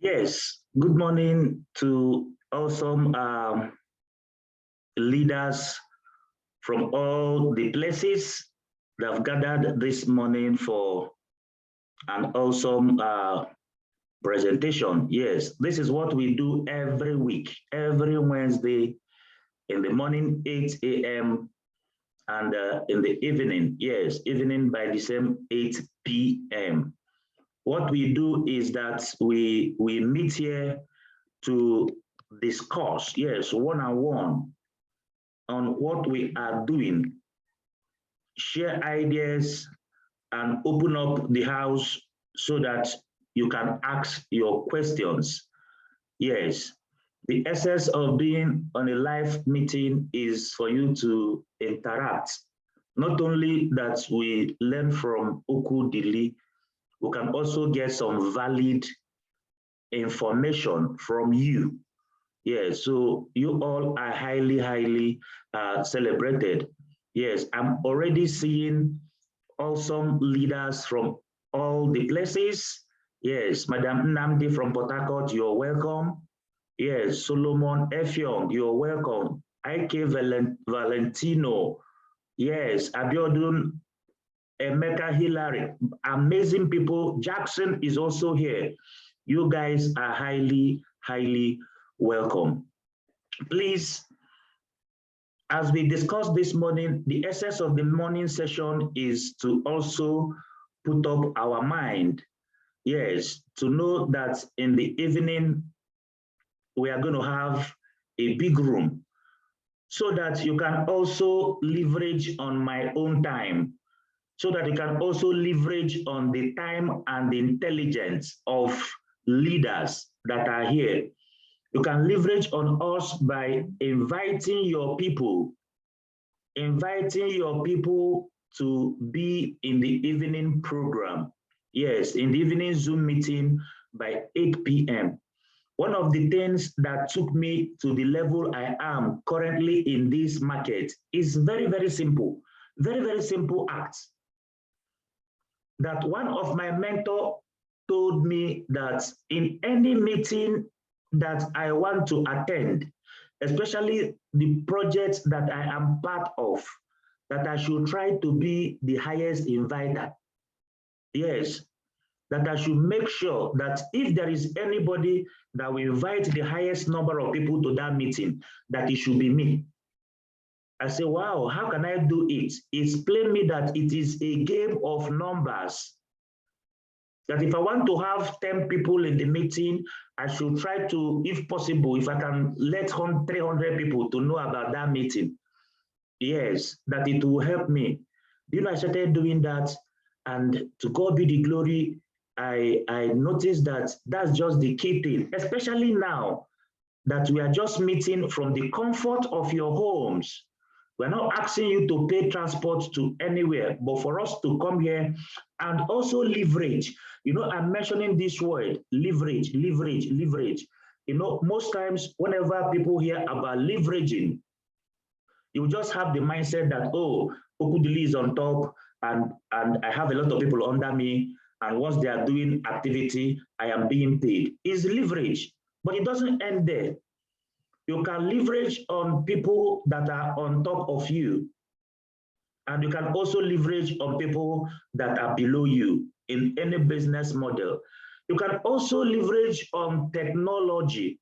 Yes, good morning to awesome leaders from all the places that have gathered this morning for an awesome presentation. Yes, this is what we do every week, every Wednesday in the morning, 8 a.m. and in the evening, yes, evening by the same 8 p.m. What we do is that we meet here to discuss, yes, one-on-one on what we are doing, share ideas, and open up the house so that you can ask your questions. Yes, the essence of being on a live meeting is for you to interact. Not only that we learn from Oku Dili, we can also get some valid information from you. Yes, so you all are highly celebrated. Yes, I'm already seeing awesome leaders from all the places. Yes, Madam Nnamdi from Port Harcourt, you're welcome. Yes, Solomon Effiong, you're welcome. IK Valentino, yes, Abiodun, Emeka Hillary, amazing people. Jackson is also here. You guys are highly welcome. Please, as we discussed this morning, the essence of the morning session is to also put up our mind. Yes, to know that in the evening, we are going to have a big room so that you can also leverage on my own time, so that you can also leverage on the time and the intelligence of leaders that are here. You can leverage on us by inviting your people to be in the evening program. Yes, in the evening Zoom meeting by 8 p.m. One of the things that took me to the level I am currently in this market is very simple, very simple act. That one of my mentor told me that in any meeting that I want to attend, especially the projects that I am part of, that I should try to be the highest inviter. Yes, that I should make sure that if there is anybody that will invite the highest number of people to that meeting, that it should be me. I say, wow, how can I do it? Explain me that it is a game of numbers. That if I want to have 10 people in the meeting, I should try to, if possible, if I can let 300 people to know about that meeting. Yes, that it will help me. You know, I started doing that, and to God be the glory, I noticed that that's just the key thing, especially now that we are just meeting from the comfort of your homes. We're not asking you to pay transport to anywhere, but for us to come here and also leverage. You know, I'm mentioning this word, leverage. You know, most times whenever people hear about leveraging, you just have the mindset that, oh, Oku Dili is on top and I have a lot of people under me, and once they are doing activity, I am being paid. It's leverage, but it doesn't end there. You can leverage on people that are on top of you. And you can also leverage on people that are below you in any business model. You can also leverage on technology.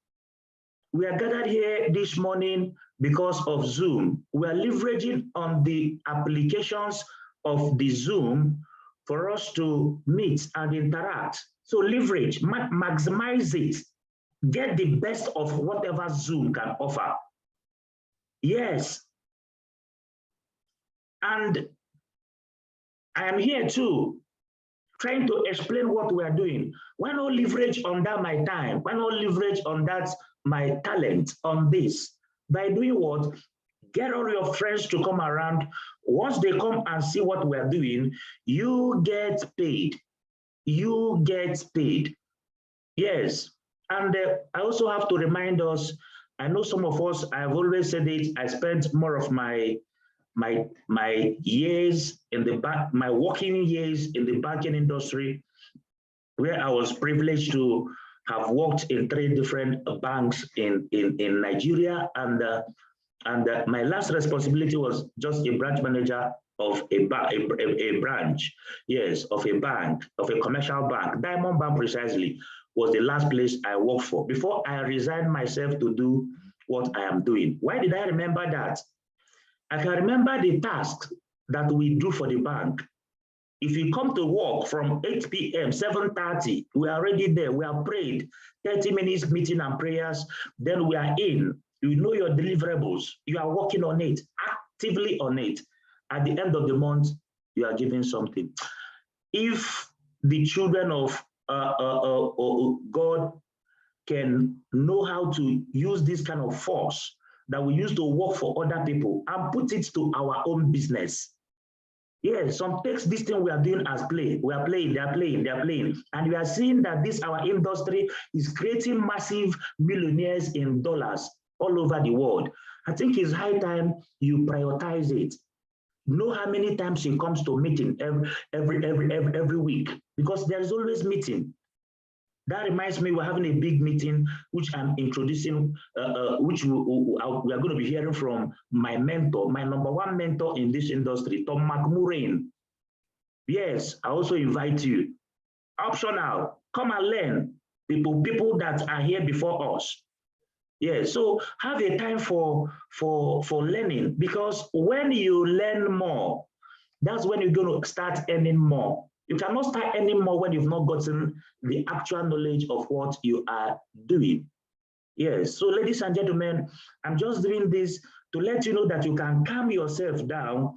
We are gathered here this morning because of Zoom. We are leveraging on the applications of the Zoom for us to meet and interact. So leverage, maximize it. Get the best of whatever Zoom can offer. Yes. And I am here too, trying to explain what we are doing. Why not leverage on that my time? Why not leverage on that my talent on this? By doing what? Get all your friends to come around. Once they come and see what we're doing, you get paid. You get paid. Yes. And I also have to remind us, I know some of us, I've always said it, I spent more of my years in the back, my working years in the banking industry, where I was privileged to have worked in 3 different banks in Nigeria, and my last responsibility was just a branch manager of a branch, yes, of a bank, of a commercial bank. Diamond Bank precisely was the last place I worked for before I resigned myself to do what I am doing. Why did I remember that? I can remember the tasks that we do for the bank. If you come to work from 8 p.m., 7:30, we are already there. We have prayed, 30 minutes meeting and prayers. Then we are in. You know your deliverables. You are working on it, actively on it. At the end of the month, you are giving something. If the children of God can know how to use this kind of force that we use to work for other people and put it to our own business. Yes, some takes this thing we are doing as play. We are playing, they are playing, they are playing. And we are seeing that this, our industry, is creating massive millionaires in dollars all over the world. I think it's high time you prioritize it. Know how many times it comes to meeting every week, because there is always meeting. That reminds me, we're having a big meeting, which I'm introducing, which we are going to be hearing from my mentor, my #1 mentor in this industry, Tom McMurrain. Yes, I also invite you. Optional, come and learn. People that are here before us. Yes, so have a time for learning, because when you learn more, that's when you're going to start earning more. You cannot start earning more when you've not gotten the actual knowledge of what you are doing. Yes, so ladies and gentlemen, I'm just doing this to let you know that you can calm yourself down,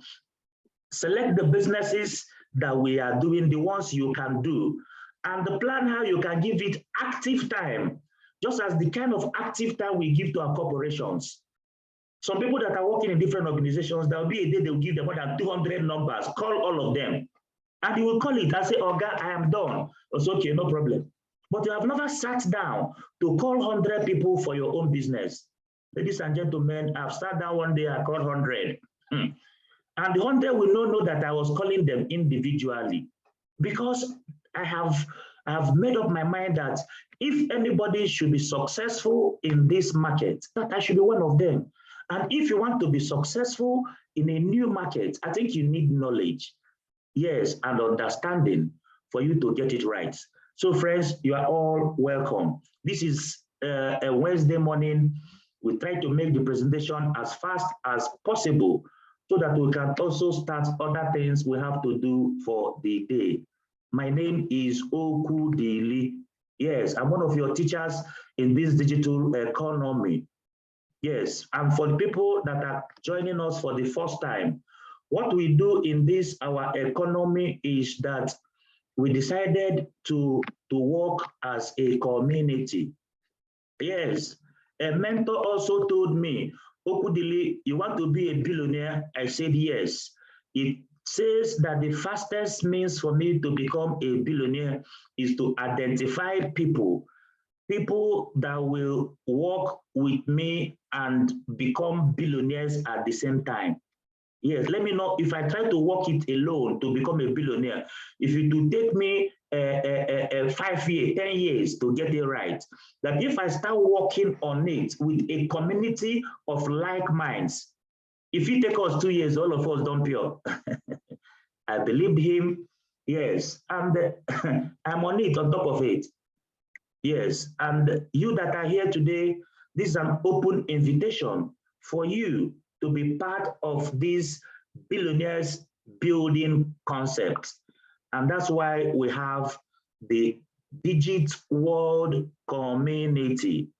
select the businesses that we are doing, the ones you can do, and plan how you can give it active time, just as the kind of active time we give to our corporations. Some people that are working in different organizations, there will be a day they'll give them more than 200 numbers, call all of them. And you will call it and say, "Oh God, I am done." It's okay, no problem. But you have never sat down to call 100 people for your own business. Ladies and gentlemen, I've sat down one day, I called 100. And the 100 will not know that I was calling them individually, because I have made up my mind that if anybody should be successful in this market, that I should be one of them. And if you want to be successful in a new market, I think you need knowledge. Yes, and understanding for you to get it right. So friends, you are all welcome. This is a Wednesday morning. We try to make the presentation as fast as possible so that we can also start other things we have to do for the day. My name is Okudili. Yes, I'm one of your teachers in this digital economy. Yes, and for the people that are joining us for the first time, what we do in this, our economy, is that we decided to work as a community. Yes, a mentor also told me, "Okudili, you want to be a billionaire?" I said, yes. It says that the fastest means for me to become a billionaire is to identify people that will work with me and become billionaires at the same time. Yes, let me know if I try to work it alone to become a billionaire. If it will take me 5 years, 10 years to get it right, that if I start working on it with a community of like minds, if it takes us 2 years, all of us don't pure. I believed him, yes, and I'm on it, on top of it. Yes, and you that are here today, this is an open invitation for you to be part of this billionaires building concept. And that's why we have the DIGITWORLD community.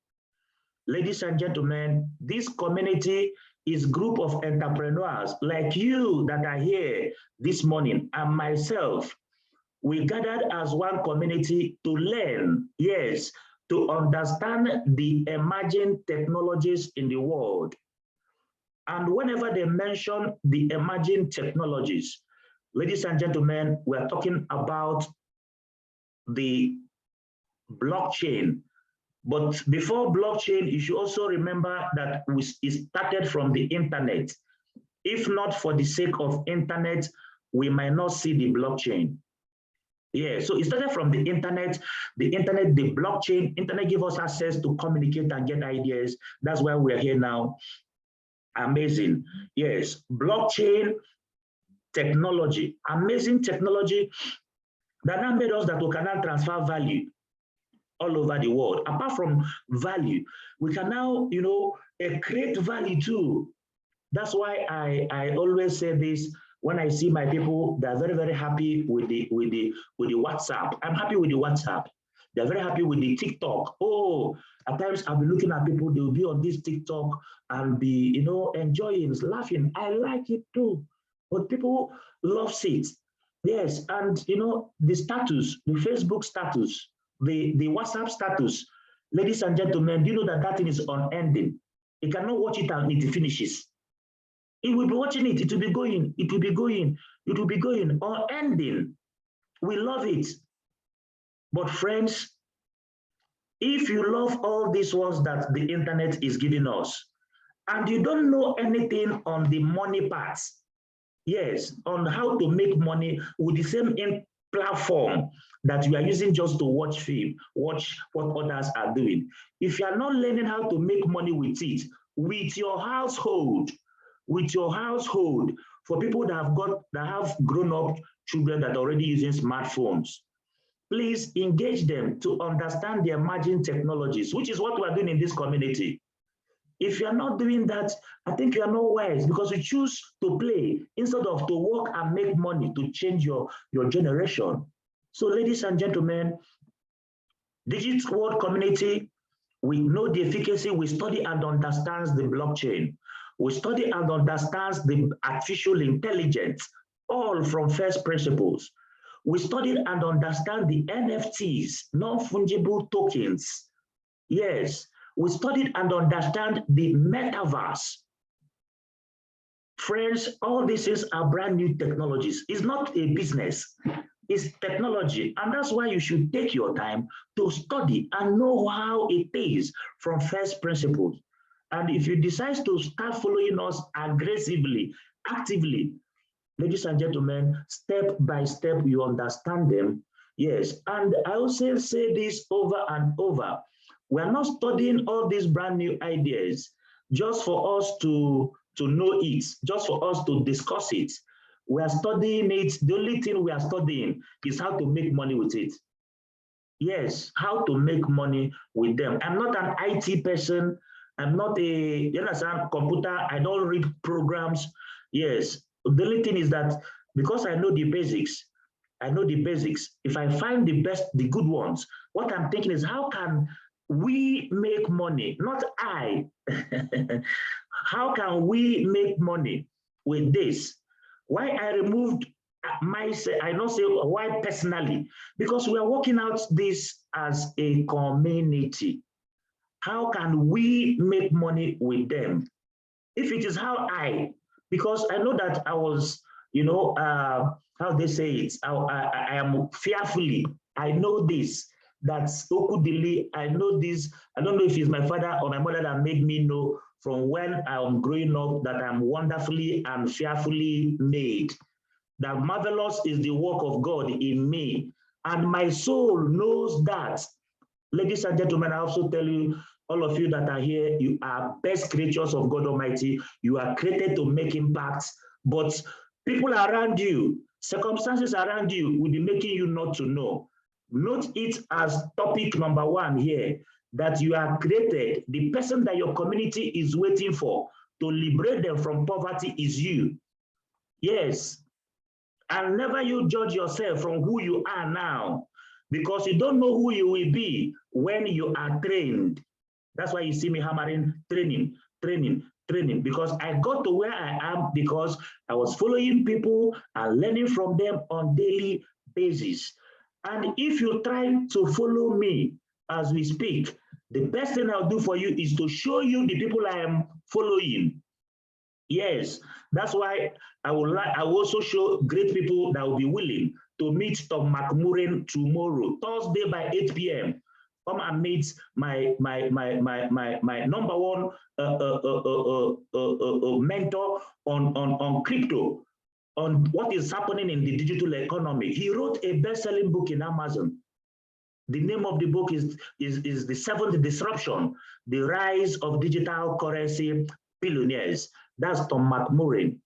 Ladies and gentlemen, this community is a group of entrepreneurs like you that are here this morning, and myself. We gathered as one community to learn, yes, to understand the emerging technologies in the world. And whenever they mention the emerging technologies, ladies and gentlemen, we are talking about the blockchain. But before blockchain, you should also remember that it started from the internet. If not for the sake of internet, we might not see the blockchain. Yeah, so it started from the internet, the blockchain. Internet gave us access to communicate and get ideas. That's why we're here now. Amazing. Yes, blockchain technology, amazing technology that now made us that we can now transfer value all over the world. Apart from value, we can now, create value too. That's why I always say this. When I see my people, they're very, very happy with the WhatsApp. I'm happy with the WhatsApp. They're very happy with the TikTok. Oh, at times I'll be looking at people, they'll be on this TikTok and be, enjoying, laughing. I like it too. But people love it. Yes, and the status, the Facebook status, the WhatsApp status, ladies and gentlemen, do you know that that thing is unending? You cannot watch it and it finishes. It will be watching it, it will be going, it will be going, it will be going, unending. We love it. But friends, if you love all these ones that the internet is giving us, and you don't know anything on the money part, yes, on how to make money with the same platform that you are using just to watch film, watch what others are doing. If you are not learning how to make money with it, with your household, for people that have grown up children that are already using smartphones, please engage them to understand the emerging technologies, which is what we are doing in this community. If you are not doing that, I think you are not wise, because you choose to play instead of to work and make money to change your generation. So ladies and gentlemen, DIGITWORLD community, we know the efficacy, we study and understand the blockchain. We study and understand the artificial intelligence, all from first principles. We studied and understand the NFTs, non-fungible tokens. Yes, we studied and understand the metaverse. Friends, all these are brand new technologies. It's not a business, it's technology. And that's why you should take your time to study and know how it is from first principles. And if you decide to start following us aggressively, actively, ladies and gentlemen, step by step, you understand them. Yes, and I also say this over and over. We're not studying all these brand new ideas just for us to know it, just for us to discuss it. We are studying it. The only thing we are studying is how to make money with it. Yes, how to make money with them. I'm not an IT person. I'm not you understand, computer. I don't read programs. Yes, the only thing is that because I know the basics, if I find the best, the good ones, what I'm thinking is, how can we make money? Not I. How can we make money with this? Why I removed myself, I don't say why personally, because we are working out this as a community. How can we make money with them? If it is how because I know that I was, how they say it, I am fearfully, I know this, that's Okudili, I know this, I don't know if it's my father or my mother that made me know from when I'm growing up that I'm wonderfully and fearfully made. That marvelous is the work of God in me, and my soul knows that. Ladies and gentlemen, I also tell you, all of you that are here, you are best creatures of God Almighty. You are created to make impacts, but people around you, circumstances around you will be making you not to know. Note it as topic number 1 here, that you are created. The person that your community is waiting for to liberate them from poverty is you. Yes. And never you judge yourself from who you are now, because you don't know who you will be when you are trained. That's why you see me hammering training, because I got to where I am because I was following people and learning from them on a daily basis. And if you try to follow me as we speak, the best thing I'll do for you is to show you the people I am following. Yes, that's why I will also show great people that will be willing to meet Tom McMurray tomorrow, Thursday by 8 p.m. Come and meet my number 1 mentor on crypto. on what is happening in the digital economy. He wrote a best-selling book in Amazon. The name of the book is The Seventh Disruption, The Rise of Digital Currency Billionaires. That's Tom McMurray.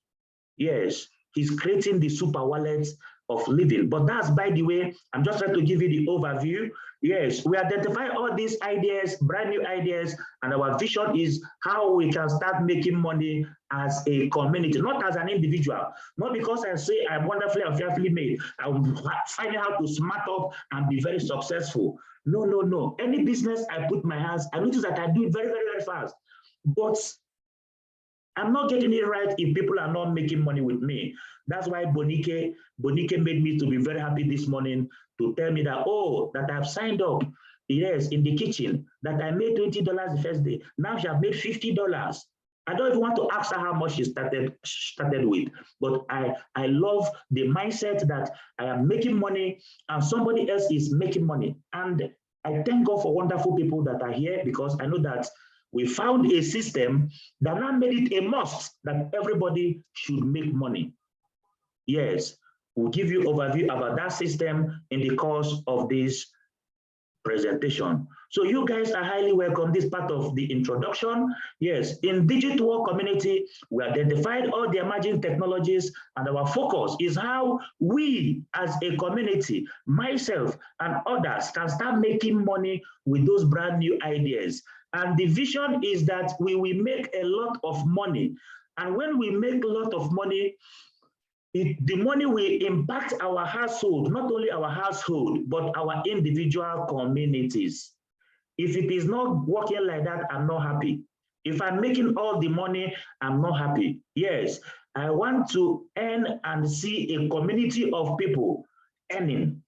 Yes, he's creating the super wallets of living. But that's, by the way, I'm just trying to give you the overview. Yes, we identify all these ideas, brand new ideas, and our vision is how we can start making money as a community, not as an individual. Not because I say I'm wonderfully and fearfully made. I'm finding how to smart up and be very successful. No, no, no. Any business I put my hands, I notice that I do it very, very, very fast. But I'm not getting it right if people are not making money with me. That's why Bonike made me to be very happy this morning to tell me that, oh, that I've signed up, yes, in the kitchen, that I made $20 the first day. Now she has made $50. I don't even want to ask her how much she started with, but I love the mindset that I am making money and somebody else is making money. And I thank God for wonderful people that are here, because I know that we found a system that now made it a must that everybody should make money. Yes, we'll give you overview about that system in the course of this presentation. So you guys are highly welcome. This part of the introduction. Yes, in DIGITWORLD community, we identified all the emerging technologies, and our focus is how we as a community, myself and others, can start making money with those brand new ideas. And the vision is that we will make a lot of money. And when we make a lot of money, the money will impact our household, not only our household, but our individual communities. If it is not working like that, I'm not happy. If I'm making all the money, I'm not happy. Yes, I want to earn and see a community of people earning.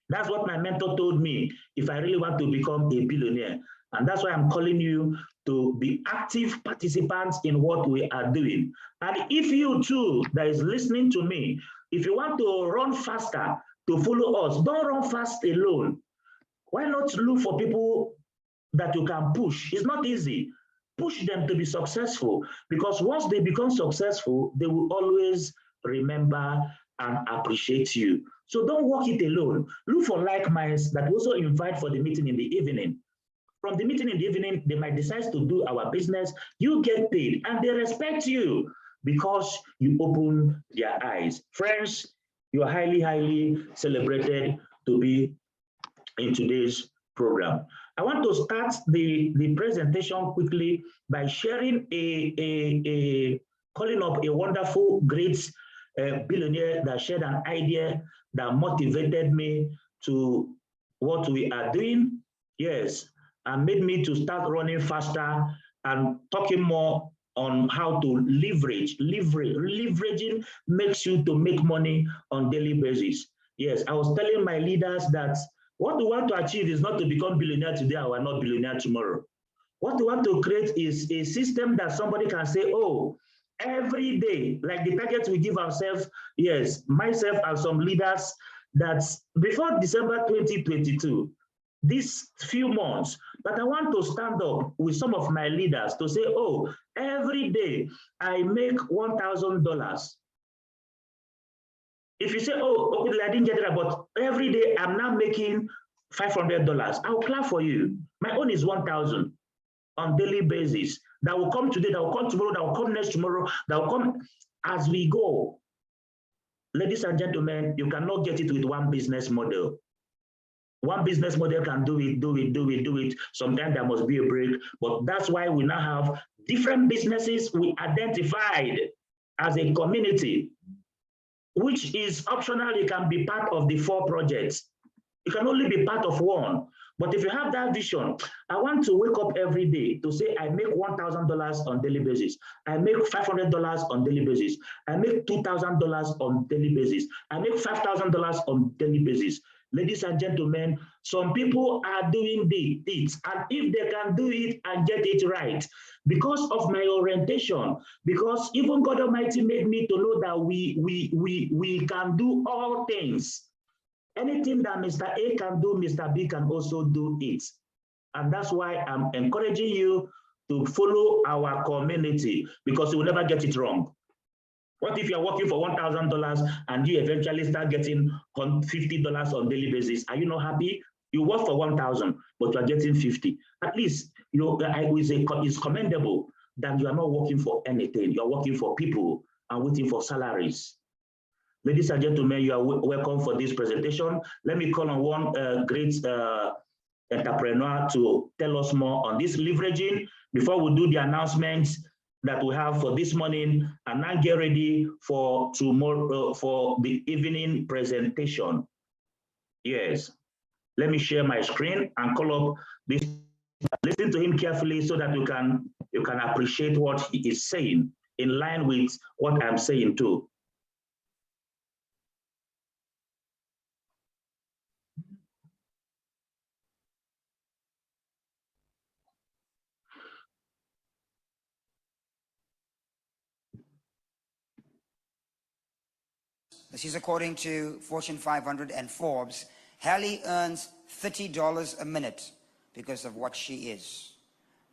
That's what my mentor told me if I really want to become a billionaire. And that's why I'm calling you to be active participants in what we are doing. And if you too, that is listening to me, if you want to run faster to follow us, don't run fast alone. Why not look for people that you can push? It's not easy. Push them to be successful, because once they become successful, they will always remember and appreciate you. So don't walk it alone. Look for like minds that also invite for the meeting in the evening. From the meeting in the evening, they might decide to do our business. You get paid, and they respect you because you open their eyes. Friends, you are highly, highly celebrated to be in today's program. I want to start the presentation quickly by sharing calling up a wonderful, great billionaire that shared an idea that motivated me to what we are doing. Yes, and made me to start running faster and talking more on how to leverage. Leveraging makes you to make money on daily basis. Yes, I was telling my leaders that what we want to achieve is not to become billionaire today or not billionaire tomorrow. What we want to create is a system that somebody can say, oh, every day, like the target we give ourselves, yes, myself and some leaders, that before December 2022, these few months, that I want to stand up with some of my leaders to say, oh, every day I make $1,000. If you say, oh, okay, I didn't get it, but every day I'm now making $500, I'll clap for you. My own is 1,000 on daily basis. That will come today, that will come tomorrow, that will come next tomorrow, that will come as we go. Ladies and gentlemen, you cannot get it with one business model. One business model can do it. Sometimes there must be a break, but that's why we now have different businesses we identified as a community, which is optional. It can be part of the 4 projects. It can only be part of one. But if you have that vision, I want to wake up every day to say, I make $1,000 on daily basis. I make $500 on daily basis. I make $2,000 on daily basis. I make $5,000 on daily basis. Ladies and gentlemen, some people are doing it, and if they can do it and get it right, because of my orientation, because even God Almighty made me to know that we can do all things. Anything that Mr. A can do, Mr. B can also do it. And that's why I'm encouraging you to follow our community, because you will never get it wrong. What if you're working for $1,000 and you eventually start getting $50 on daily basis? Are you not happy? You work for 1,000, but you are getting 50. At least it's commendable that you are not working for anything. You are working for people and waiting for salaries. Ladies and gentlemen, you are welcome for this presentation. Let me call on one great entrepreneur to tell us more on this leveraging before we do the announcements that we have for this morning, and now get ready for tomorrow for the evening presentation. Yes, let me share my screen and call up this. Listen to him carefully so that you can appreciate what he is saying in line with what I'm saying too. This is according to Fortune 500 and Forbes. Hallie earns $30 a minute because of what she is.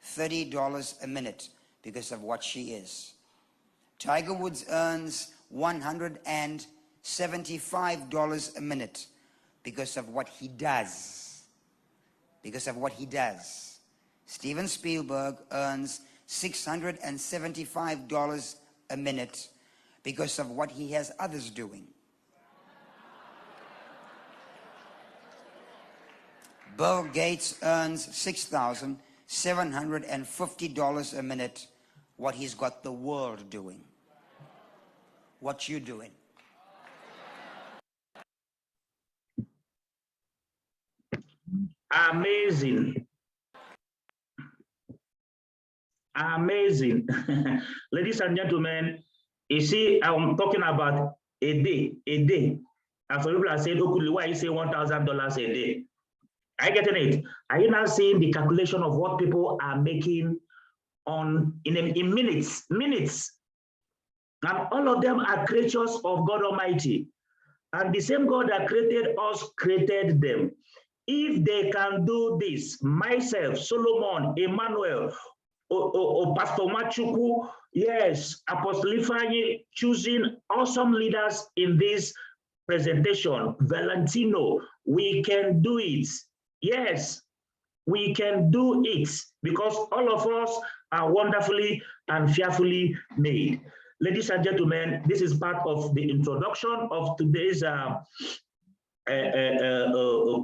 $30 a minute because of what she is. Tiger Woods earns $175 a minute because of what he does. Because of what he does. Steven Spielberg earns $675 a minute because of what he has others doing. Bill Gates earns $6,750 a minute, what he's got the world doing. What you doing? Amazing. Amazing. Ladies and gentlemen, you see, I'm talking about a day. And some people are saying, oh, why you say $1,000 a day? Are you getting it? Are you now seeing the calculation of what people are making in minutes? And all of them are creatures of God Almighty. And the same God that created us created them. If they can do this, myself, Solomon, Emmanuel, Pastor Machuku, yes, Apostle Ifeanyi, choosing awesome leaders in this presentation, Valentino, we can do it. Yes, we can do it because all of us are wonderfully and fearfully made. Ladies and gentlemen, this is part of the introduction of today's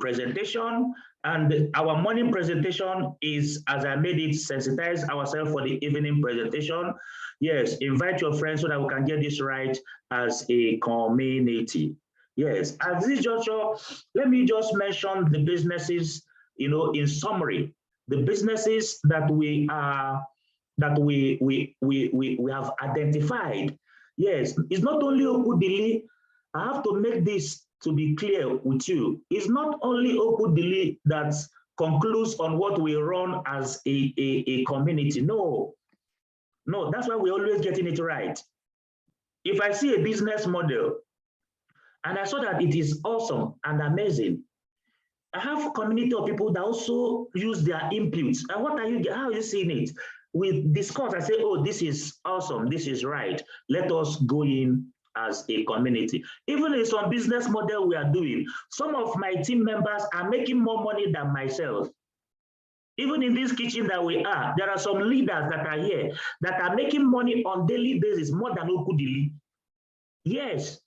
presentation. And our morning presentation is, as I made it, sensitize ourselves for the evening presentation. Yes, invite your friends so that we can get this right as a community. Yes, at this juncture, let me just mention the businesses, in summary, the businesses that we have identified. Yes, it's not only Okudili. I have to make this to be clear with you. It's not only Okudili that concludes on what we run as a community. No, that's why we're always getting it right. If I see a business model and I saw that it is awesome and amazing, I have a community of people that also use their inputs. And how are you seeing it? We discuss, I say, oh, this is awesome, this is right. Let us go in as a community. Even in some business model we are doing, some of my team members are making more money than myself. Even in this kitchen that we are, there are some leaders that are here that are making money on daily basis more than Okudili. Yes,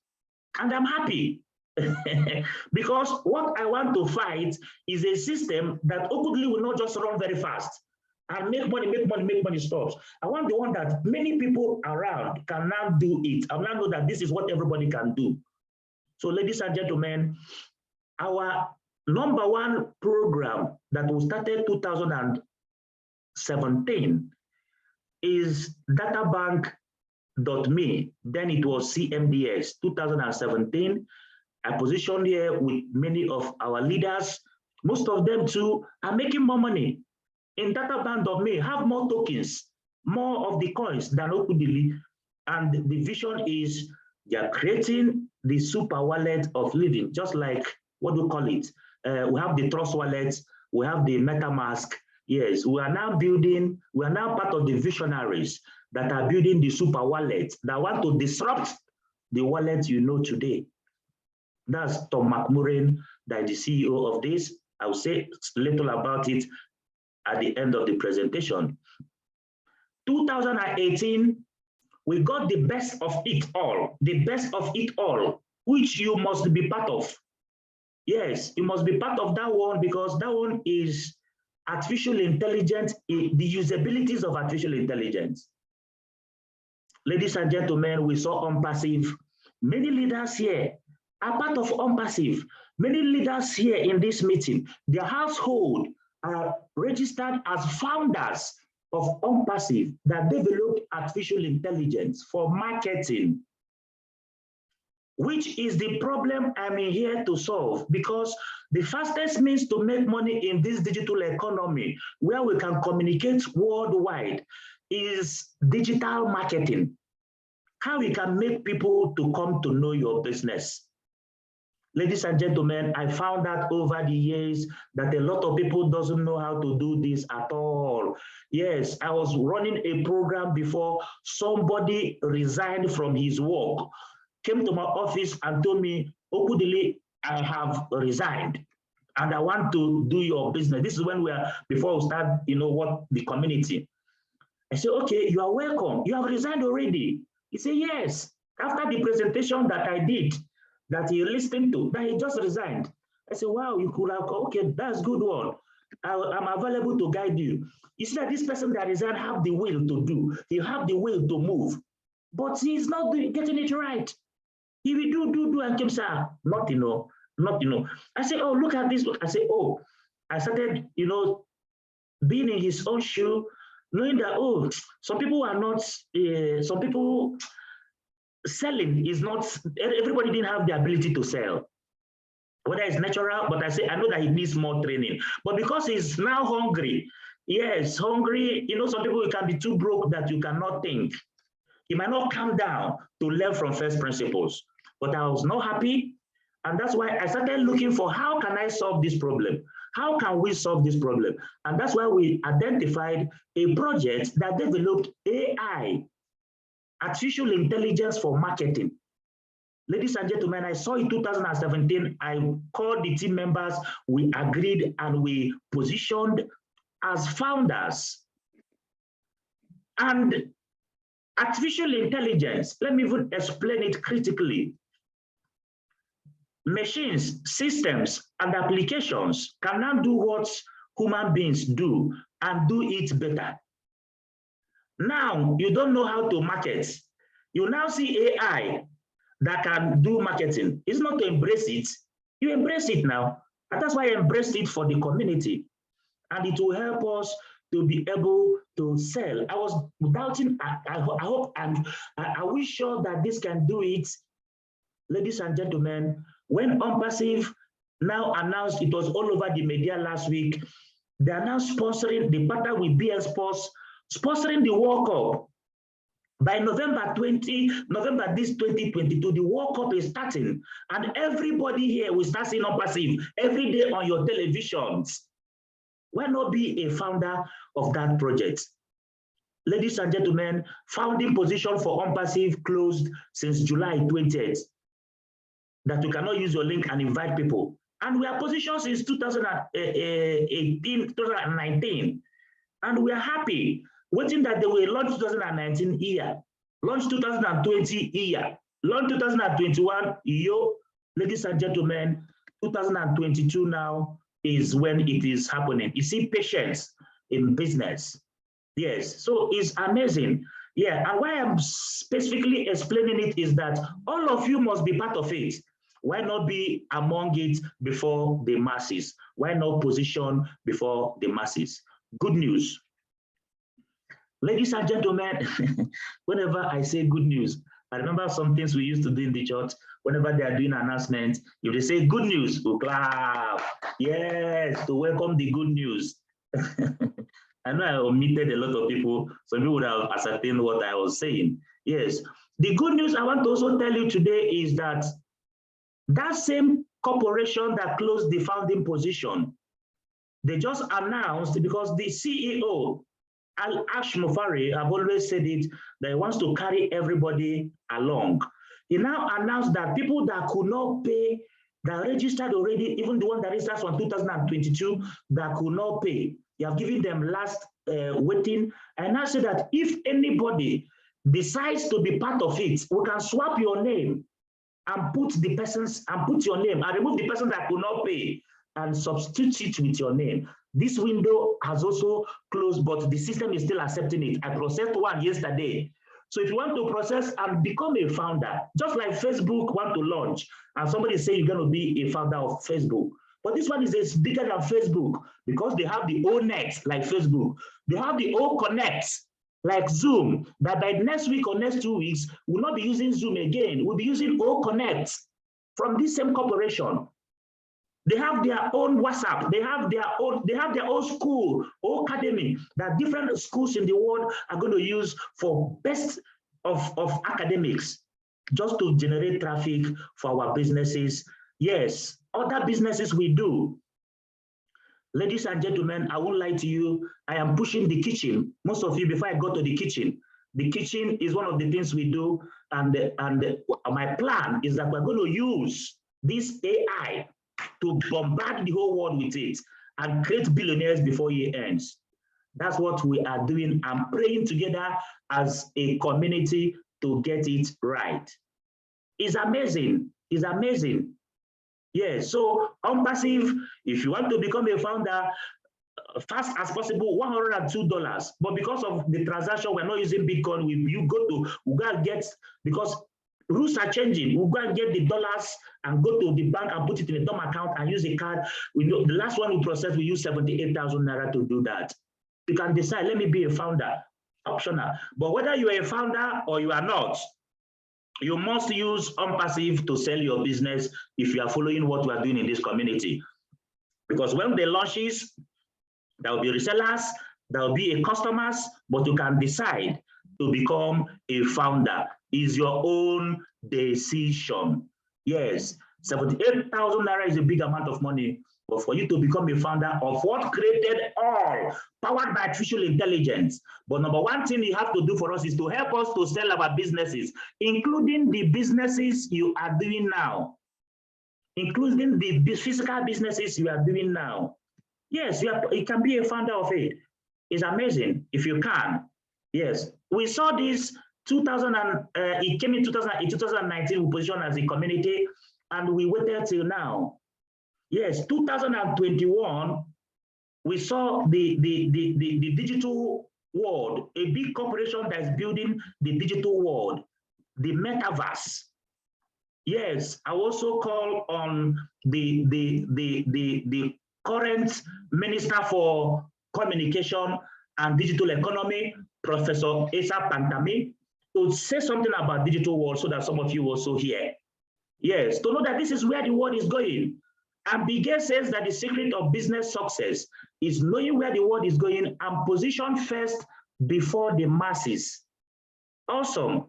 and I'm happy. Because what I want to fight is a system that Okudili will not just run very fast and make money stops. I want the one that many people around can now do it. I now know that this is what everybody can do. So ladies and gentlemen, our number one program that we started 2017 is databank.me. Then it was CMDS 2017. I positioned here with many of our leaders. Most of them too are making more money. In databank.me, have more tokens, more of the coins than Okudili. And the vision is they are creating the super wallet of living, just like, what do you call it? We have the Trust Wallet, we have the MetaMask, Yes, we are now part of the visionaries that are building the super wallet that want to disrupt the wallet you know today. That's Tom McMurray, that is the CEO of this. I'll say little about it at the end of the presentation. 2018, we got the best of it all, which you must be part of. Yes, you must be part of that one, because that one is artificial intelligence, the usabilities of artificial intelligence. Ladies and gentlemen, we saw OnPassive. Many leaders here are part of OnPassive. Many leaders here in this meeting, their household are registered as founders of OnPassive that developed artificial intelligence for marketing, which is the problem I'm here to solve, because the fastest means to make money in this digital economy, where we can communicate worldwide, is digital marketing. How we can make people to come to know your business. Ladies and gentlemen, I found out over the years that a lot of people doesn't know how to do this at all. Yes, I was running a program before somebody resigned from his work, came to my office and told me, Okudili, I have resigned and I want to do your business. This is when before we start, what the community. I said, okay, you are welcome. You have resigned already. He said, yes. After the presentation that I did, that he listened to, that he just resigned. I said, wow, you could have, okay, that's good one. I'm available to guide you. You see that this person that resigned have the will to do, he have the will to move, but he's not getting it right. He will do, and keeps not. I say, oh, look at this. I say, oh, I started, being in his own shoe, knowing that, oh, some people are not, some people selling is not, everybody didn't have the ability to sell. Whether it's natural, but I say, I know that he needs more training. But because he's now hungry, yes, hungry, some people can be too broke that you cannot think. He might not come down to learn from first principles. But I was not happy. And that's why I started looking for how can I solve this problem? How can we solve this problem? And that's why we identified a project that developed AI, artificial intelligence for marketing. Ladies and gentlemen, I saw in 2017, I called the team members, we agreed and we positioned as founders. And artificial intelligence, let me even explain it critically. Machines, systems, and applications can now do what human beings do and do it better. Now, you don't know how to market. You now see AI that can do marketing. It's not to embrace it. You embrace it now. And that's why I embraced it for the community. And it will help us to be able to sell. I was doubting, I hope, and I wish sure that this can do it. Ladies and gentlemen, when OnPassive now announced, it was all over the media last week, they are now sponsoring, the partner with BL Sports, sponsoring the World Cup. By November 2022, the World Cup is starting, and everybody here will start seeing OnPassive every day on your televisions. Why not be a founder of that project? Ladies and gentlemen, founding position for OnPassive closed since July 20th. That you cannot use your link and invite people. And we are positioned since 2018, 2019. And we are happy, waiting that they will launch 2019 year, launch 2020 year, launch 2021 year. Ladies and gentlemen, 2022 now is when it is happening. You see patience in business. Yes, so it's amazing. Yeah, and why I'm specifically explaining it is that all of you must be part of it. Why not be among it before the masses? Why not position before the masses? Good news. Ladies and gentlemen, whenever I say good news, I remember some things we used to do in the church. Whenever they are doing announcements, if they say good news, we clap. Yes, to welcome the good news. I know I omitted a lot of people. Some people would have ascertained what I was saying. Yes, the good news I want to also tell you today is that that same corporation that closed the founding position They just announced, because the CEO, Ash Mufari, I've always said it, that he wants to carry everybody along. He now announced that people that could not pay, that registered already, even the one that registered from 2022, that could not pay, you have given them last waiting. And I said that if anybody decides to be part of it, we can swap your name and put the persons and put your name and remove the person that could not pay and substitute it with your name. This window has also closed, but the system is still accepting it. I processed one yesterday. So if you want to process and become a founder, just like Facebook want to launch, and somebody say you're going to be a founder of Facebook, but this one is bigger than Facebook because they have the O-Net like Facebook. They have the O-Connect like Zoom, that by next week or next 2 weeks, we'll not be using Zoom again. We'll be using O-Connect from this same corporation. They have their own WhatsApp. They have their own school or academy that different schools in the world are going to use for best of academics, just to generate traffic for our businesses. Yes, other businesses we do. Ladies and gentlemen, I won't lie to you. I am pushing the kitchen. Most of you, before I go to the kitchen is one of the things we do. And my plan is that we're going to use this AI to bombard the whole world with it and create billionaires before year ends. That's what we are doing and praying together as a community to get it right. It's amazing. It's amazing. Yes, so on passive, if you want to become a founder, fast as possible, $102. But because of the transaction, we're not using Bitcoin. We go and get, because rules are changing. We'll go and get the dollars and go to the bank and put it in a dumb account and use a card. We know the last one we processed, we use 78,000 Naira to do that. You can decide, let me be a founder, optional. But whether you are a founder or you are not, you must use OnPassive to sell your business if you are following what we are doing in this community. Because when they launches, there will be resellers, there will be a customers, but you can decide to become a founder. Is your own decision. Yes, 78,000 Naira is a big amount of money, but for you to become a founder of what created all, powered by artificial intelligence. But number one thing you have to do for us is to help us to sell our businesses, including the businesses you are doing now, including the physical businesses you are doing now. Yes, you can be a founder of it. It's amazing if you can. Yes, we saw this it came in 2019, we positioned as a community, and we waited till now. Yes, 2021, we saw the digital world, a big corporation that is building the digital world, the metaverse. Yes, I also call on the current Minister for Communication and Digital Economy, Professor Esa Pantami, to say something about digital world so that some of you also hear. Yes, to know that this is where the world is going. And Bigger says that the secret of business success is knowing where the world is going and position first before the masses. Awesome.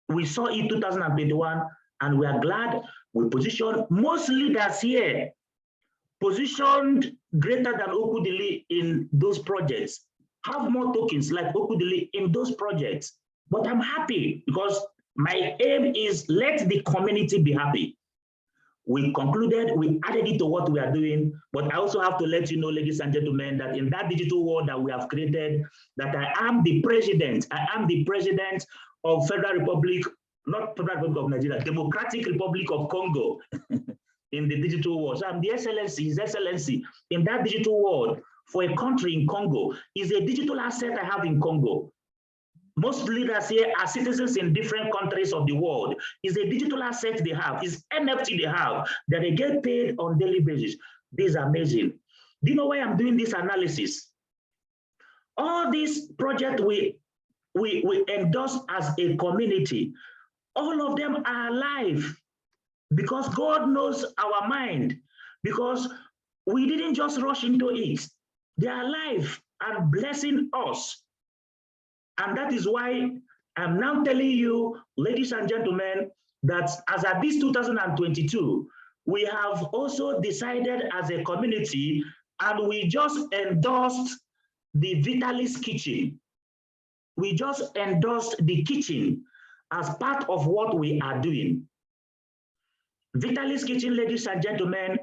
We saw it 2021, and we are glad we positioned most leaders here, positioned greater than Okudili in those projects, have more tokens like Okudili in those projects. But I'm happy because my aim is let the community be happy. We concluded, we added it to what we are doing, but I also have to let you know, ladies and gentlemen, that in that digital world that we have created, that I am the president of Federal Republic, not Federal Republic of Nigeria, Democratic Republic of Congo in the digital world. So I'm the excellency, His Excellency in that digital world for a country in Congo is a digital asset I have in Congo. Most leaders here are citizens in different countries of the world. Is a digital asset they have, is NFT they have, that they get paid on daily basis. This is amazing. Do you know why I'm doing this analysis? All these projects we endorse as a community, all of them are alive because God knows our mind, because we didn't just rush into it. They are alive and blessing us. And that is why I'm now telling you, ladies and gentlemen, that as at this 2022, we have also decided as a community, and we just endorsed the Vitalis kitchen. We just endorsed the kitchen as part of what we are doing. Vitalis kitchen, ladies and gentlemen,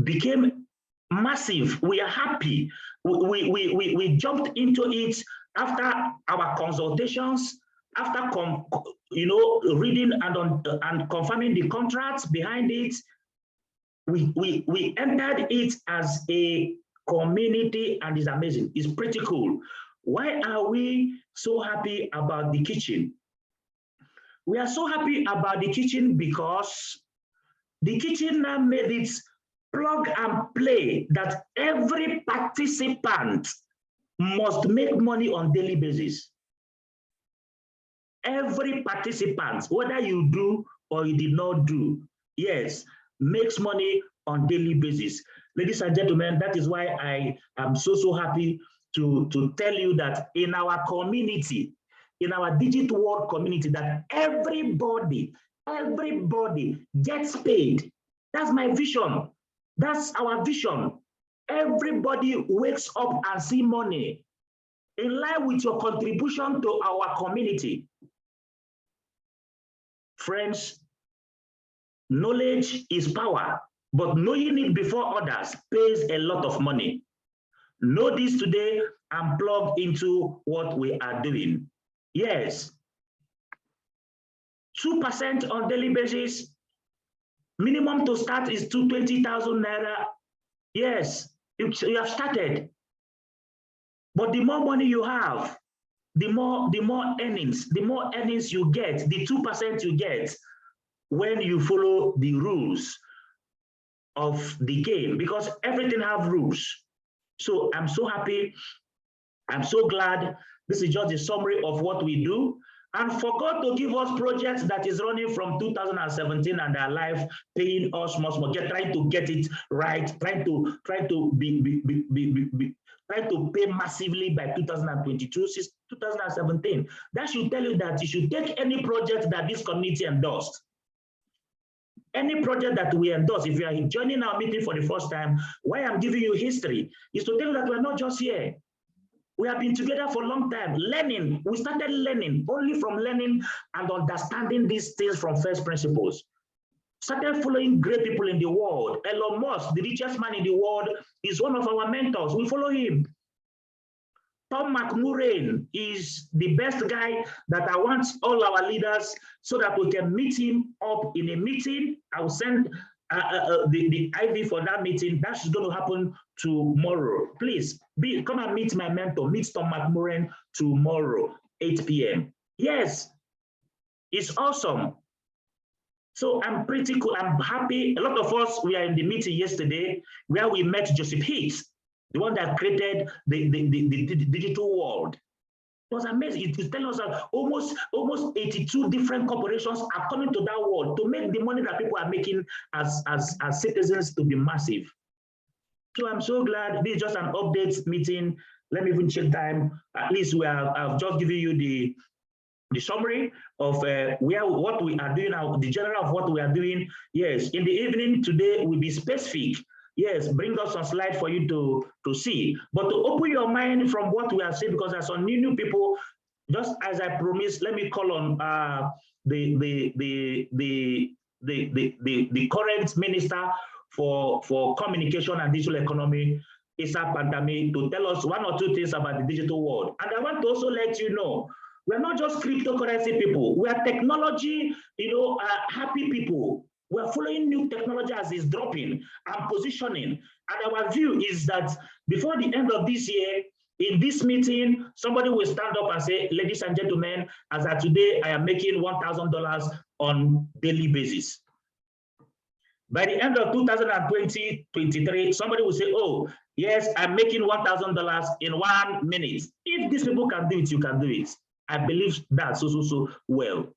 became massive. We are happy. We jumped into it after our consultations, after reading and confirming the contracts behind it. We entered it as a community, and it's amazing. It's pretty cool. Why are we so happy about the kitchen? We are so happy about the kitchen because the kitchen now made it plug and play that every participant must make money on daily basis. Every participant, whether you do or you did not do, yes, makes money on daily basis. Ladies and gentlemen, that is why I am so happy to tell you that in our community, in our DIGITWORLD community, that everybody gets paid. That's my vision. That's our vision. Everybody wakes up and see money in line with your contribution to our community. Friends, knowledge is power, but knowing it before others pays a lot of money. Know this today and plug into what we are doing. Yes, 2% on daily basis. Minimum to start is 220,000 naira. Yes, you have started. But the more money you have, the more earnings. The more earnings you get, the 2% you get when you follow the rules of the game, because everything have rules. So I'm so happy. I'm so glad. This is just a summary of what we do. And for God to give us projects that is running from 2017 and are live, paying us much more, trying to get it right, trying to pay massively by 2022, since 2017. That should tell you that you should take any project that this community endorsed. Any project that we endorse, if you are joining our meeting for the first time, why I'm giving you history is to tell you that we're not just here. We have been together for a long time, learning. We started learning, only from learning and understanding these things from first principles. Started following great people in the world. Elon Musk, the richest man in the world, is one of our mentors. We follow him. Tom McMurray is the best guy that I want all our leaders so that we can meet him up in a meeting. I will send the IV for that meeting. That's going to happen tomorrow. Please come and meet my mentor, meet Tom McMurray tomorrow, 8 p.m. Yes, it's awesome. So I'm pretty cool. I'm happy. A lot of us, we are in the meeting yesterday where we met Joseph Hicks, the one that created the digital world. It was amazing. It is telling us that almost 82 different corporations are coming to that world to make the money that people are making as citizens to be massive. So I'm so glad. This is just an update meeting. Let me even check time. At least I've just given you the summary of what we are doing now, the general of what we are doing. Yes, in the evening today will be specific. Yes, bring us some slides for you to see. But to open your mind from what we are saying, because there's some new people, just as I promised, let me call on the current minister for communication and digital economy, Issa Pantami, to tell us one or two things about the digital world. And I want to also let you know, we're not just cryptocurrency people. We are technology, happy people. We're following new technology as it's dropping and positioning. And our view is that before the end of this year, in this meeting, somebody will stand up and say, ladies and gentlemen, as of today, I am making $1,000 on daily basis. By the end of 2023, somebody will say, oh, yes, I'm making $1,000 in 1 minute. If these people can do it, you can do it. I believe that so well.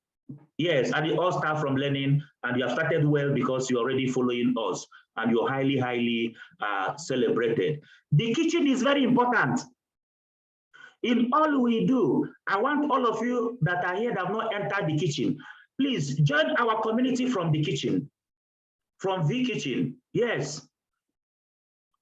Yes, and it all starts from learning, and you have started well because you're already following us, and you're highly celebrated. The kitchen is very important. In all we do, I want all of you that are here that have not entered the kitchen, please join our community from the kitchen. from V Kitchen. Yes.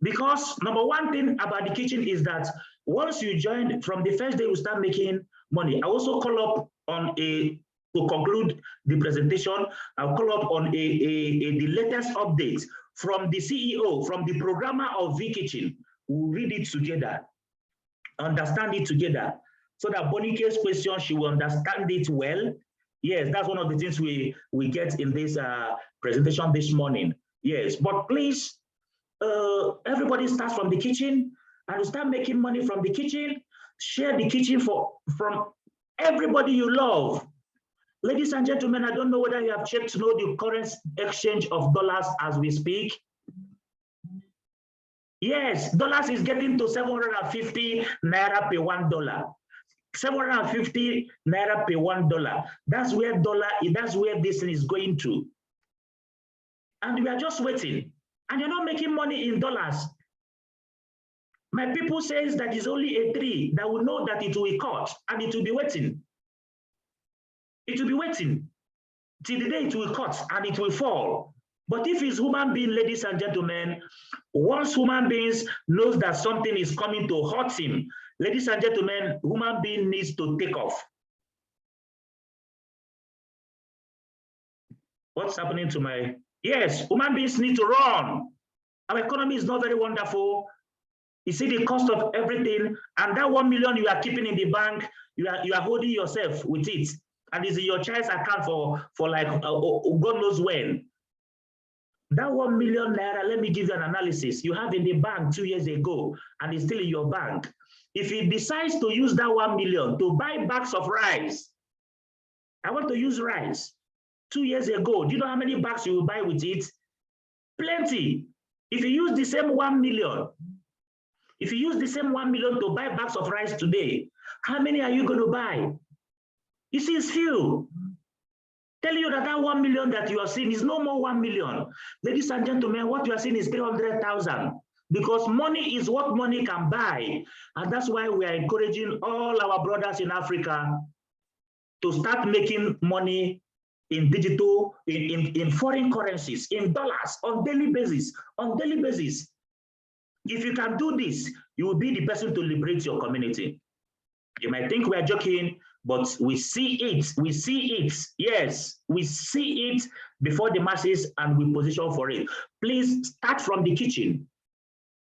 Because number one thing about the kitchen is that once you join, from the first day you start making money. I also call up on to conclude the presentation, I'll call up on the latest updates from the CEO, from the programmer of V Kitchen. We'll read it together, understand it together, so that Bonike's question, she will understand it well. Yes, that's one of the things we get in this presentation this morning. Yes, but please, everybody starts from the kitchen and start making money from the kitchen. Share the kitchen from everybody you love. Ladies and gentlemen, I don't know whether you have checked to know the current exchange of dollars as we speak. Yes, dollars is getting to 750 naira per $1. 750 naira per $1. That's where that's where this thing is going to. And we are just waiting. And you're not making money in dollars. My people says that it's only a tree that will know that it will cut and it will be waiting. It will be waiting till the day it will cut and it will fall. But if it's human being, ladies and gentlemen, once human beings knows that something is coming to hurt him, ladies and gentlemen, human being needs to take off. What's happening to my... Yes, human beings need to run. Our economy is not very wonderful. You see the cost of everything, and that 1 million you are keeping in the bank, you are holding yourself with it, and it's in your child's account for like God knows when. That 1 million naira, let me give you an analysis. You have in the bank 2 years ago, and it's still in your bank. If he decides to use that 1 million to buy bags of rice, I want to use rice. 2 years ago, do you know how many bags you will buy with it? Plenty. If you use the same 1 million, if you use the same 1 million to buy bags of rice today, how many are you going to buy? You see, it's few. Tell you that 1 million that you are seeing is no more 1 million. Ladies and gentlemen, what you are seeing is 300,000, because money is what money can buy. And that's why we are encouraging all our brothers in Africa to start making money in digital, in foreign currencies, in dollars, on daily basis, If you can do this, you will be the person to liberate your community. You might think we are joking, but we see it. Yes, we see it before the masses and we position for it. Please start from the kitchen.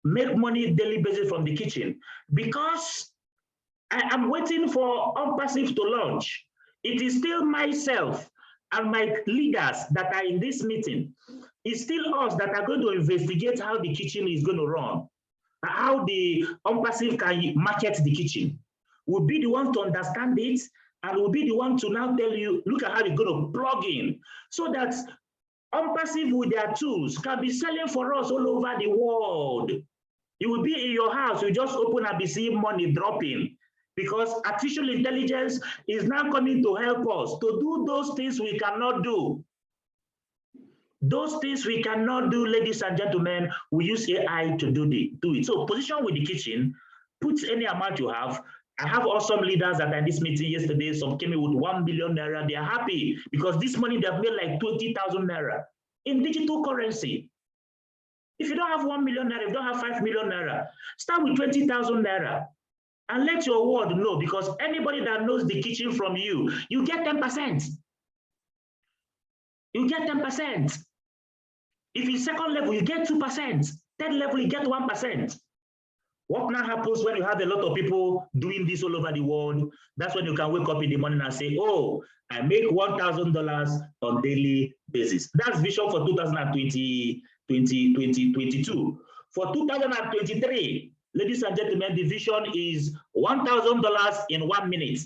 Make money daily basis from the kitchen, because I am waiting for Unpassive to launch. It is still myself and my leaders that are in this meeting. It's still us that are going to investigate how the kitchen is going to run, how the Unpassive can market the kitchen. We'll be the one to understand it, and we'll be the one to now tell you, look at how you're going to plug in, so that Unpassive with their tools can be selling for us all over the world. You will be in your house, you just open and be seeing money dropping, because artificial intelligence is now coming to help us to do those things we cannot do. Those things we cannot do, ladies and gentlemen, we use AI to do it. So position with the kitchen, put any amount you have. I have awesome leaders that are in this meeting yesterday. Some came in with 1 billion naira. They are happy because this money they've made like 20,000 naira in digital currency. If you don't have 1 million naira, if you don't have 5 million naira, start with 20,000 naira and let your world know, because anybody that knows the kitchen from you, you get 10%. You get 10%. If it's second level, you get 2%. Third level, you get 1%. What now happens when you have a lot of people doing this all over the world? That's when you can wake up in the morning and say, oh, I make $1,000 on daily basis. That's vision for 2022. For 2023, ladies and gentlemen, the vision is $1,000 in 1 minute.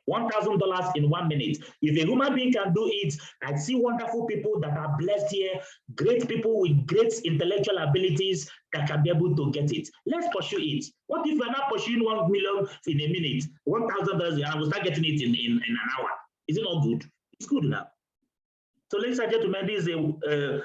$1,000 in 1 minute. If a human being can do it, I see wonderful people that are blessed here, great people with great intellectual abilities that can be able to get it. Let's pursue it. What if we're not pursuing 1 million in a minute, $1,000, and we'll start getting it in an hour? Is it not good? It's good now. So ladies and gentlemen, this is a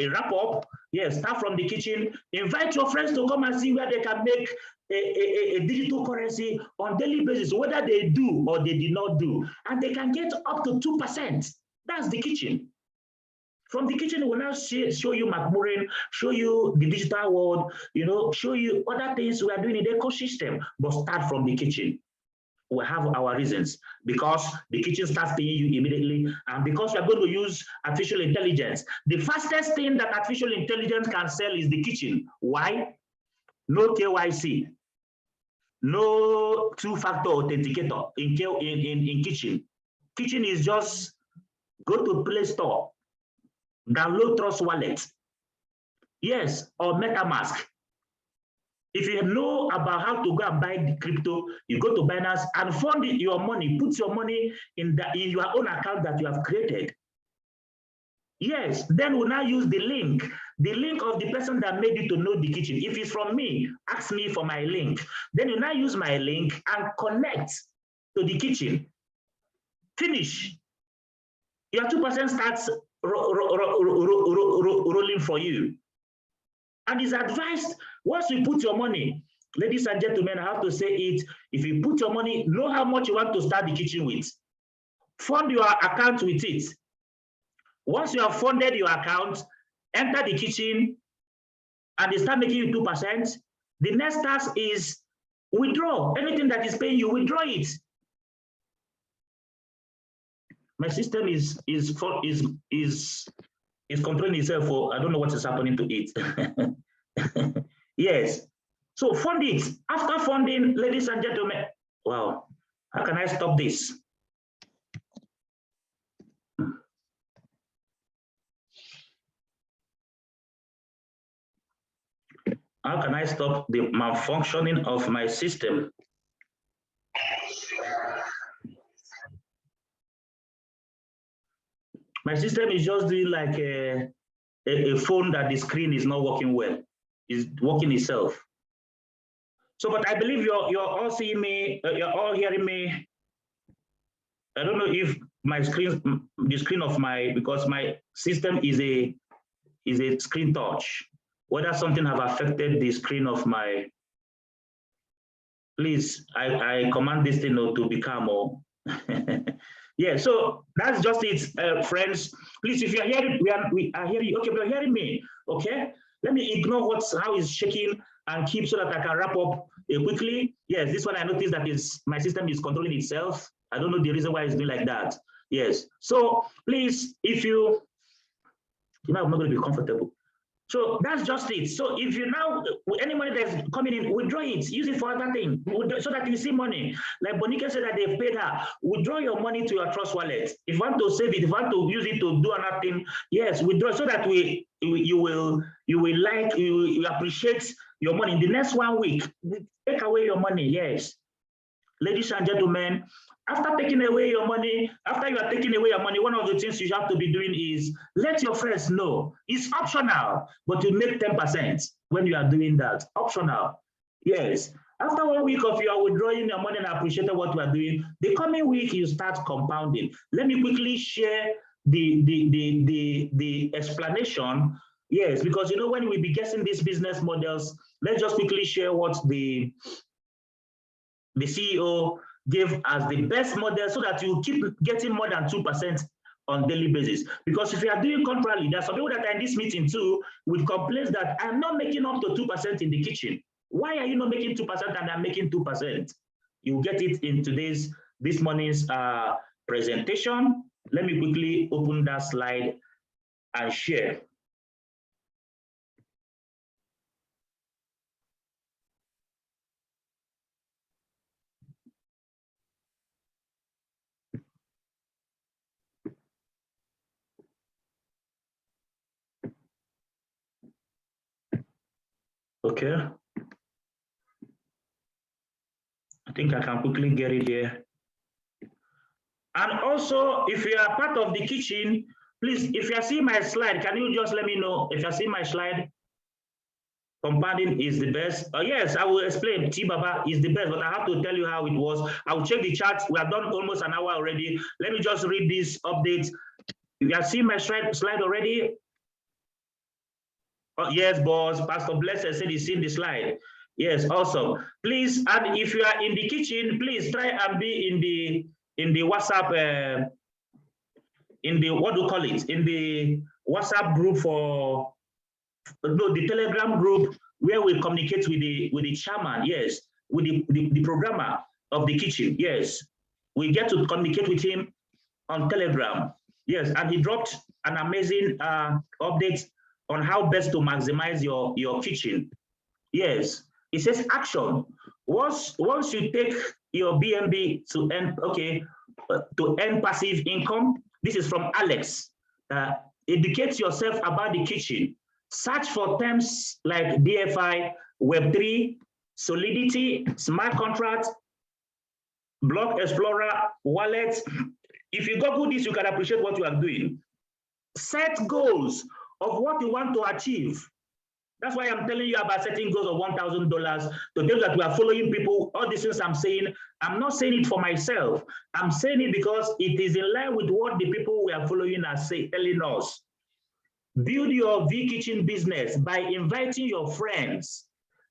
wrap up. Yes, start from the kitchen. Invite your friends to come and see where they can make a digital currency on daily basis, whether they do or they did not do, and they can get up to 2%. That's the kitchen. From the kitchen, we'll now show you McMurray, show you the digital world, you know, show you other things we are doing in the ecosystem, but start from the kitchen. We have our reasons, because the kitchen starts paying you immediately, and because we are going to use artificial intelligence. The fastest thing that artificial intelligence can sell is the kitchen. Why? No KYC, no two-factor authenticator in kitchen. Kitchen is just go to Play Store, download Trust Wallet, yes, or MetaMask. If you know about how to go and buy the crypto, you go to Binance and fund your money, put your money in your own account that you have created. Yes, then we'll now use the link of the person that made you to know the kitchen. If it's from me, ask me for my link. Then you now use my link and connect to the kitchen. Finish. Your 2% starts rolling for you. And it's advised, once you put your money, ladies and gentlemen, I have to say it, if you put your money, know how much you want to start the kitchen with. Fund your account with it. Once you have funded your account, enter the kitchen, and they start making you 2%. The next task is withdraw. Anything that is paying you, withdraw it. My system is controlling itself, for I don't know what is happening to it. Yes. So fund it. After funding, ladies and gentlemen, wow, how can I stop this? How can I stop the malfunctioning of my system? My system is just doing like a phone that the screen is not working well. It's working itself. So, but I believe you're all seeing me, you're all hearing me. I don't know if my screen, the screen of my, because my system is a screen touch, whether something have affected the screen of my, please, I command this thing to become more. Yeah, so that's just it, friends. Please, if you're hearing, we are hearing, okay, you're hearing me, okay? Let me ignore how it's shaking and keep so that I can wrap up quickly. Yes, this one I noticed that my system is controlling itself. I don't know the reason why it's doing like that. Yes, so please, if you know, I'm not going to be comfortable. So that's just it. So if you now, any money that's coming in, withdraw it, use it for other things, so that you see money. Like Bonica said that they've paid her, withdraw your money to your Trust Wallet. If you want to save it, if you want to use it to do another thing, yes, withdraw, so that you will appreciate your money. In the next 1 week, take away your money, yes. Ladies and gentlemen, after taking away your money, after you are taking away your money, one of the things you have to be doing is let your friends know. It's optional, but you make 10% when you are doing that. Optional. Yes. After 1 week of you are withdrawing your money and appreciating what you are doing, the coming week you start compounding. Let me quickly share the explanation. Yes, because you know, when we be guessing these business models, let's just quickly share what the CEO gave as the best model, so that you keep getting more than 2% on daily basis. Because if you are doing contrary, there are some people that are in this meeting too with complaints that I'm not making up to 2% in the kitchen. Why are you not making 2% and I'm making 2%? You get it in this morning's presentation. Let me quickly open that slide and share. Okay. I think I can quickly get it here. And also, if you are part of the kitchen, please, if you see my slide, can you just let me know if you see my slide? Compounding is the best. Yes, I will explain. T-Baba is the best, but I have to tell you how it was. I will check the chat. We have done almost an hour already. Let me just read this update. You have seen my slide already? Oh, yes, boss. Pastor Blessed said he's seen the slide. Yes, awesome. Please, and if you are in the kitchen, please try and be in the WhatsApp, in the, what do you call it? In the WhatsApp group for the Telegram group where we communicate with the chairman, yes, with the programmer of the kitchen, yes. We get to communicate with him on Telegram, yes, and he dropped an amazing update on how best to maximize your kitchen. Yes, it says action. Once you take your BNB to earn passive income, this is from Alex. Educate yourself about the kitchen. Search for terms like DFI, Web3, Solidity, smart contracts, block explorer, wallets. If you Google this, you can appreciate what you are doing. Set goals of what you want to achieve. That's why I'm telling you about setting goals of $1,000 to tell you that we are following people. All these things I'm saying, I'm not saying it for myself. I'm saying it because it is in line with what the people we are following are telling us. Build your V-Kitchen business by inviting your friends,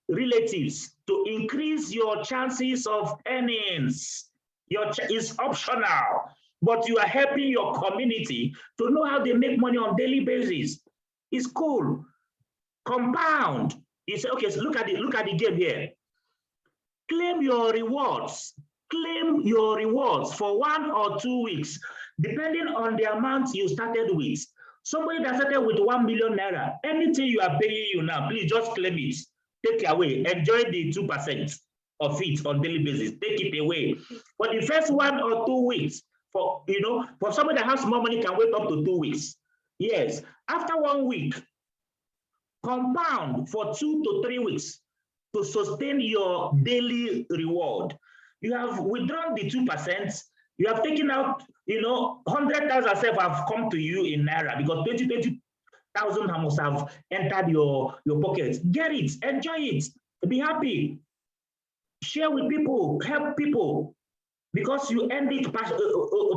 relatives to increase your chances of earnings. It's optional, but you are helping your community to know how they make money on a daily basis. It's cool. Compound. You say, okay, so look at the game here. Claim your rewards. Claim your rewards for 1 or 2 weeks, depending on the amount you started with. Somebody that started with 1 million naira, anything you are paying you now, please just claim it. Take it away. Enjoy the 2% of it on daily basis. Take it away. For the first 1 or 2 weeks, for somebody that has more money can wait up to 2 weeks. Yes. After 1 week, compound for 2 to 3 weeks to sustain your daily reward. You have withdrawn the 2%. You have taken out, 100,000 have come to you in naira because 20,000 must have entered your pocket. Get it, enjoy it, be happy, share with people, help people, because you earned it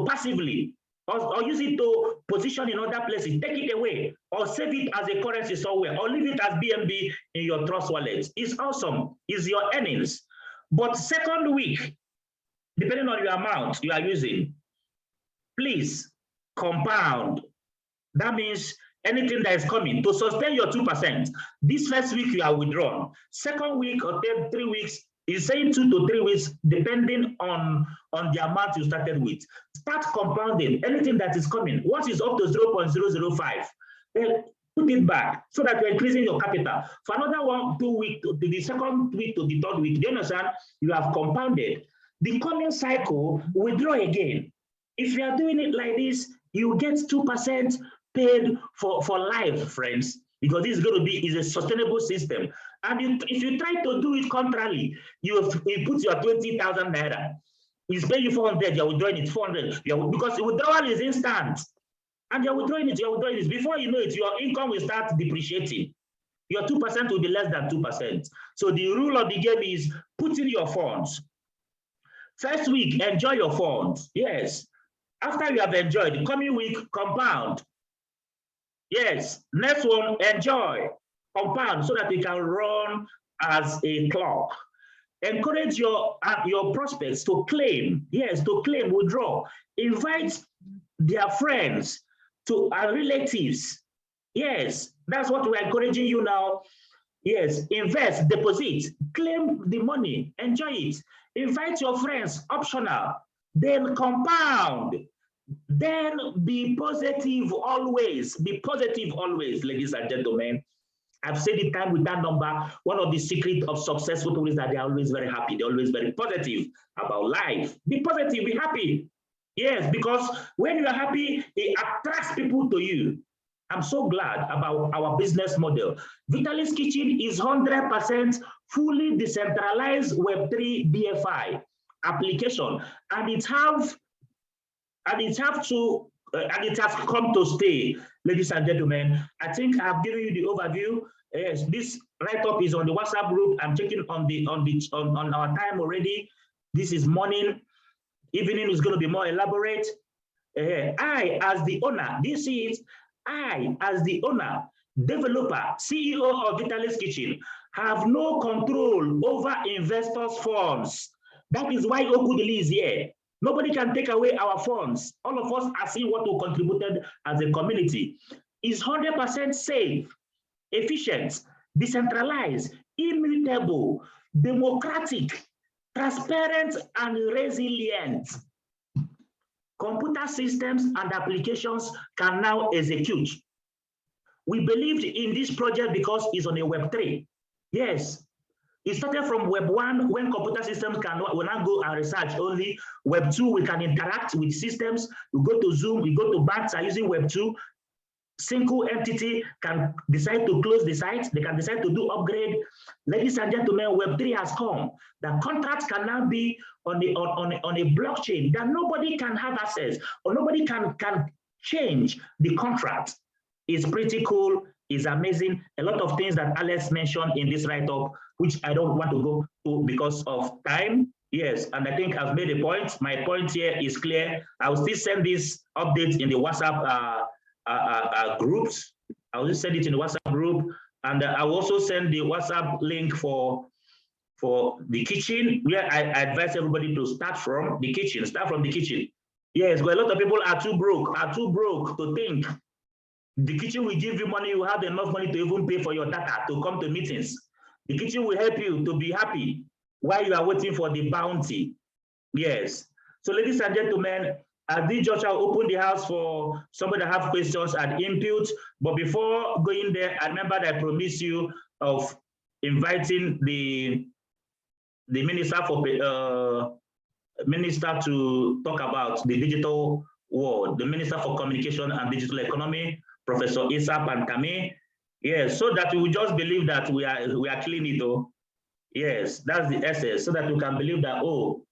passively, or use it to position in other places. Take it away, or save it as a currency somewhere, or leave it as BNB in your trust wallet. It's awesome. It's your earnings. But second week, depending on your amount you are using, please compound. That means anything that is coming to sustain your 2%. This first week you are withdrawn. Second week or 3 weeks is saying 2 to 3 weeks, depending on the amount you started with. Start compounding anything that is coming. Once it's up to 0.005, then put it back so that you're increasing your capital. For another 1 2 weeks, to the second week to the third week, do you understand? You have compounded. The coming cycle, withdraw again. If you are doing it like this, you get 2% paid for life, friends, because this is going to be a sustainable system. And if you try to do it contrarily, it puts your 20,000 naira. It's paying you 400, you're withdrawing it 400, because the withdrawal is instant. And you're withdrawing it. Before you know it, your income will start depreciating. Your 2% will be less than 2%. So the rule of the game is put in your funds. First week, enjoy your funds. Yes. After you have enjoyed, the coming week, compound. Yes. Next one, enjoy, compound, so that you can run as a clock. Encourage your prospects to claim. Yes, to claim, withdraw. Invite their friends and relatives. Yes, that's what we're encouraging you now. Yes, invest, deposit, claim the money, enjoy it. Invite your friends, optional. Then compound. Then be positive always. Be positive always, ladies and gentlemen. I've said it time with that number. One of the secrets of successful people is that they're always very happy. They're always very positive about life. Be positive, be happy. Yes, because when you are happy, it attracts people to you. I'm so glad about our business model. Vitalis Kitchen is 100% fully decentralized Web3 DEFI application, and it has come to stay, ladies and gentlemen. I think I've given you the overview. Yes, this write-up is on the WhatsApp group. I'm checking on our time already. This is morning. Evening is going to be more elaborate. I, as the owner, this is I, as the owner, developer, CEO of Vitalis Kitchen, have no control over investors' funds. That is why Okudili is here. Nobody can take away our funds. All of us are seeing what we contributed as a community. is 100% safe, efficient, decentralized, immutable, democratic, transparent, and resilient. Computer systems and applications can now execute. We believed in this project because it's on a Web3. Yes, it started from Web 1 when computer systems will now go and research only. Web 2, we can interact with systems. We go to Zoom, we go to banks are using Web 2. Single entity can decide to close the site. They can decide to do upgrade. Ladies and gentlemen, Web 3 has come. The contracts can now be on a blockchain that nobody can have access or nobody can change the contract. It's pretty cool. It's amazing. A lot of things that Alex mentioned in this write-up, which I don't want to go to because of time. Yes, and I think I've made a point. My point here is clear. I will still send these updates in the WhatsApp groups. I will send it in the WhatsApp group, and I will also send the WhatsApp link for the kitchen, where I advise everybody to start from the kitchen. Start from the kitchen. Yes, but a lot of people are too broke to think. The kitchen will give you money. You have enough money to even pay for your data to come to meetings. The kitchen will help you to be happy while you are waiting for the bounty. Yes. So, ladies and gentlemen, this Joshua will open the house for somebody that have questions and input. But before going there, I remember that I promised you of inviting the minister to talk about the digital world, the Minister for Communication and Digital Economy, Professor Isap and Kame. Yes, so that we will just believe that we are clean it though. Yes, that's the essence, so that we can believe that, oh,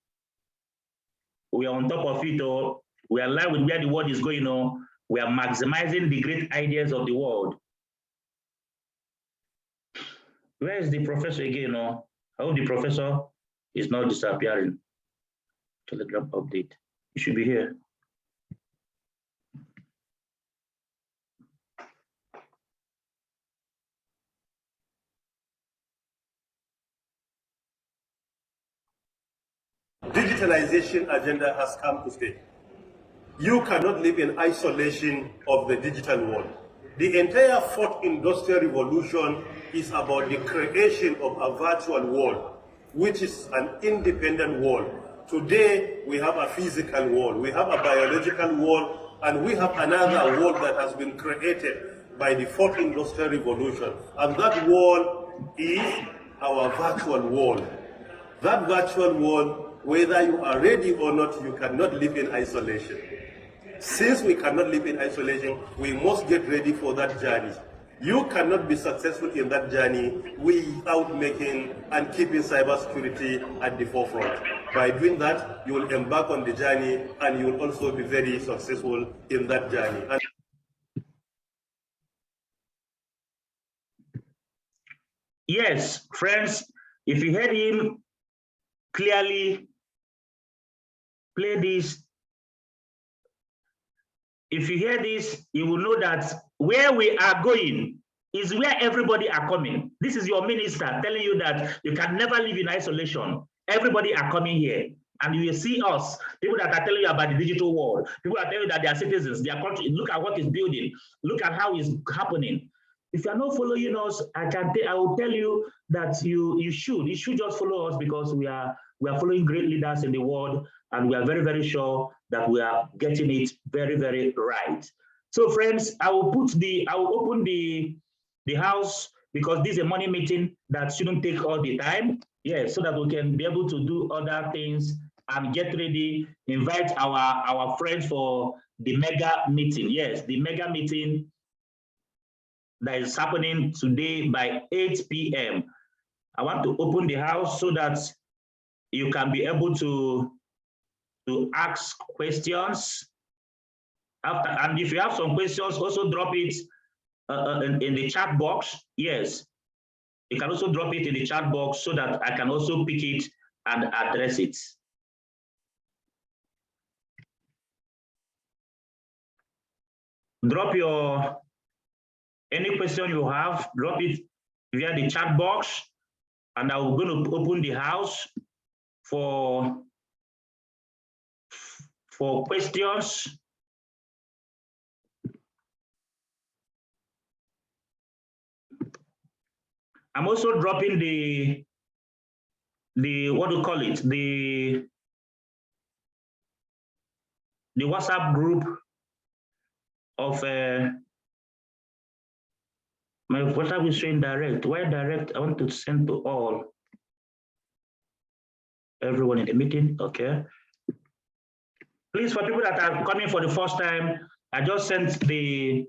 we are on top of it, or we are aligned with where the world is going on. We are maximizing the great ideas of the world. Where is the professor again? Oh, I hope the professor is not disappearing. Telegram update. It should be here. Digitalization agenda has come to stay. You cannot live in isolation of the digital world. The entire fourth industrial revolution is about the creation of a virtual world, which is an independent world. Today, we have a physical world, we have a biological world, and we have another world that has been created by the fourth industrial revolution. And that world is our virtual world. That virtual world, whether you are ready or not, you cannot live in isolation. Since we cannot live in isolation, we must get ready for that journey. You cannot be successful in that journey without making and keeping cybersecurity at the forefront. By doing that, you will embark on the journey and you will also be very successful in that journey. Yes, friends, if you heard him clearly, play this. If you hear this, you will know that where we are going is where everybody are coming. This is your minister telling you that you can never live in isolation. Everybody are coming here. And you will see us, people that are telling you about the digital world, people are telling you that they are citizens, their country, look at what is building, look at how it's happening. If you're not following us, I will tell you that you should just follow us, because we are following great leaders in the world, and we are very, very sure that we are getting it very, very right. So friends, I will open the house, because this is a money meeting that shouldn't take all the time. Yes, so that we can be able to do other things and get ready, invite our friends for the mega meeting. Yes, the mega meeting that is happening today by 8 p.m. I want to open the house so that you can be able to ask questions after. And if you have some questions, also drop it in the chat box. Yes, you can also drop it in the chat box so that I can also pick it and address it. Drop any question you have, drop it via the chat box, and I'm going to open the house for questions. I'm also dropping the what do you call it, the WhatsApp group of my WhatsApp is showing direct. Why direct? I want to send to all, everyone in the meeting. Okay. Please, for people that are coming for the first time, I just sent the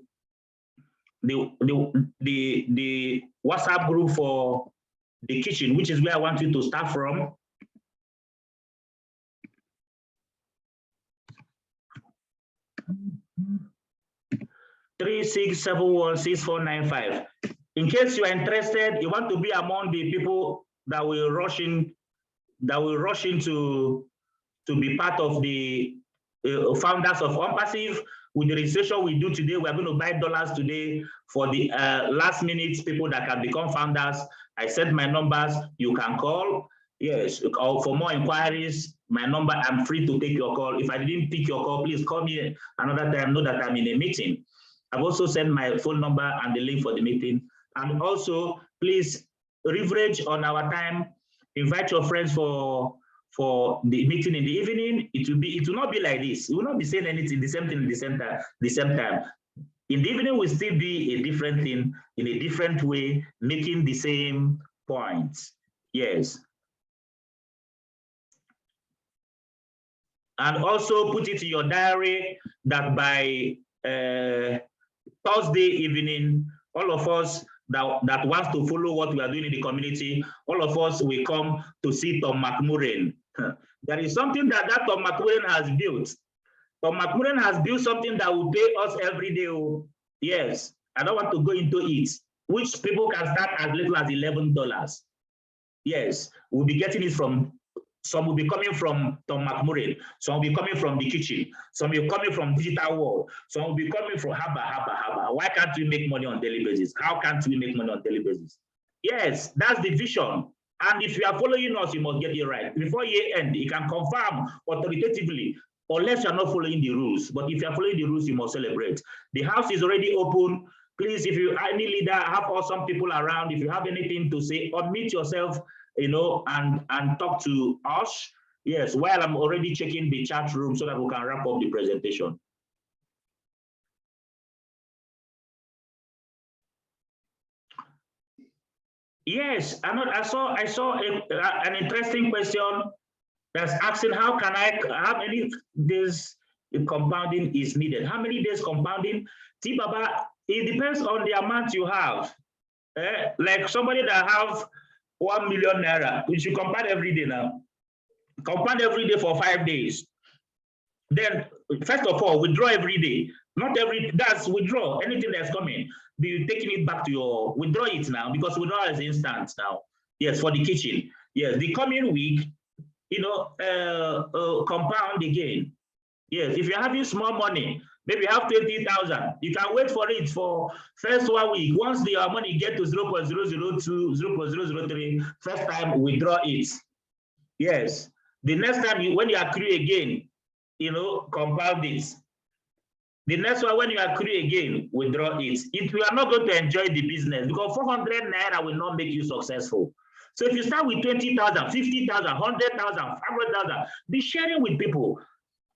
WhatsApp group for the kitchen, which is where I want you to start from. Three 6716495. In case you are interested, you want to be among the people that will rush in, to be part of the founders of OnPassive. With the registration we do today, we're going to buy dollars today for the last minute people that can become founders. I sent my numbers, you can call. Yes, or for more inquiries, my number, I'm free to take your call. If I didn't pick your call, please call me another time, know that I'm in a meeting. I've also sent my phone number and the link for the meeting. And also, please leverage on our time, invite your friends for the meeting in the evening. It will not be like this. We will not be saying anything, the same thing at the same time. In the evening will still be a different thing in a different way, making the same points. Yes. And also put it in your diary that by Thursday evening, all of us that wants to follow what we are doing in the community, all of us will come to see Tom McMurray. There is something that Tom McMurray has built. Tom McMurray has built something that will pay us every day. Yes, I don't want to go into it, which people can start as little as $11. Yes, we'll be getting it from, some will be coming from Tom McMurray, some will be coming from the kitchen, some will be coming from Digital World, some will be coming from Haba. Why can't we make money on a daily basis? How can't we make money on a daily basis? Yes, that's the vision. And if you are following us, you must get it right. Before year end, you can confirm authoritatively, unless you're not following the rules. But if you're following the rules, you must celebrate. The house is already open. Please, if you are any leader, have awesome people around. If you have anything to say, unmute yourself, and talk to us. Yes, while I'm already checking the chat room so that we can wrap up the presentation. Yes, I saw an interesting question that's asking how many days compounding is needed? How many days compounding? See, Baba, it depends on the amount you have. Like somebody that have 1 million naira, we should compound every day now. Compound every day for 5 days. Then, first of all, withdraw every day. Not every, that's withdraw anything that's coming. Be taking it back to your, withdraw it now, because withdrawal is instant now. Yes, for the kitchen. Yes, the coming week, compound again. Yes, if you're having small money, maybe you have 20,000, you can wait for it for first 1 week. Once the money get to 0.002, 0.003, first time withdraw it. Yes, the next time when you accrue again, compound this. The next one, when you accrue again, withdraw it. You are not going to enjoy the business because 400 naira will not make you successful. So if you start with 20,000, 50,000, 100,000, 500,000, be sharing with people.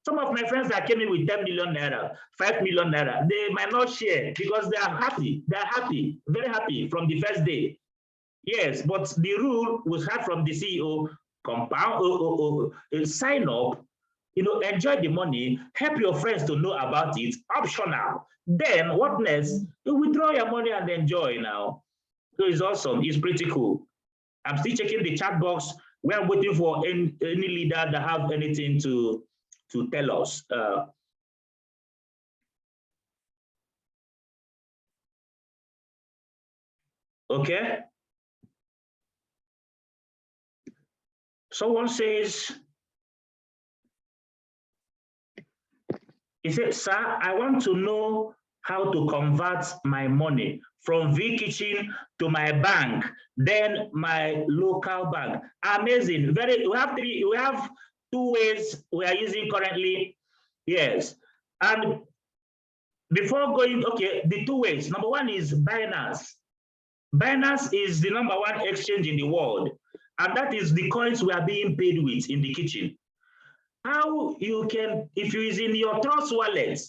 Some of my friends that came in with 10 million naira, 5 million naira, they might not share because they are happy. They are happy, very happy from the first day. Yes, but the rule was heard from the CEO, compound, sign up, enjoy the money, help your friends to know about it, optional. Then what next? You withdraw your money and enjoy now. So it's awesome, it's pretty cool. I'm still checking the chat box. We're waiting for any leader that have anything to tell us. Okay. Someone says, he said, sir, I want to know how to convert my money from vKitchen to my bank, then my local bank. Amazing. We have 2 ways we are using currently. Yes. And before going, okay, the 2 ways. Number 1 is Binance. Binance is the #1 exchange in the world, and that is the coins we are being paid with in the kitchen. How you can, if you is in your Trust wallet,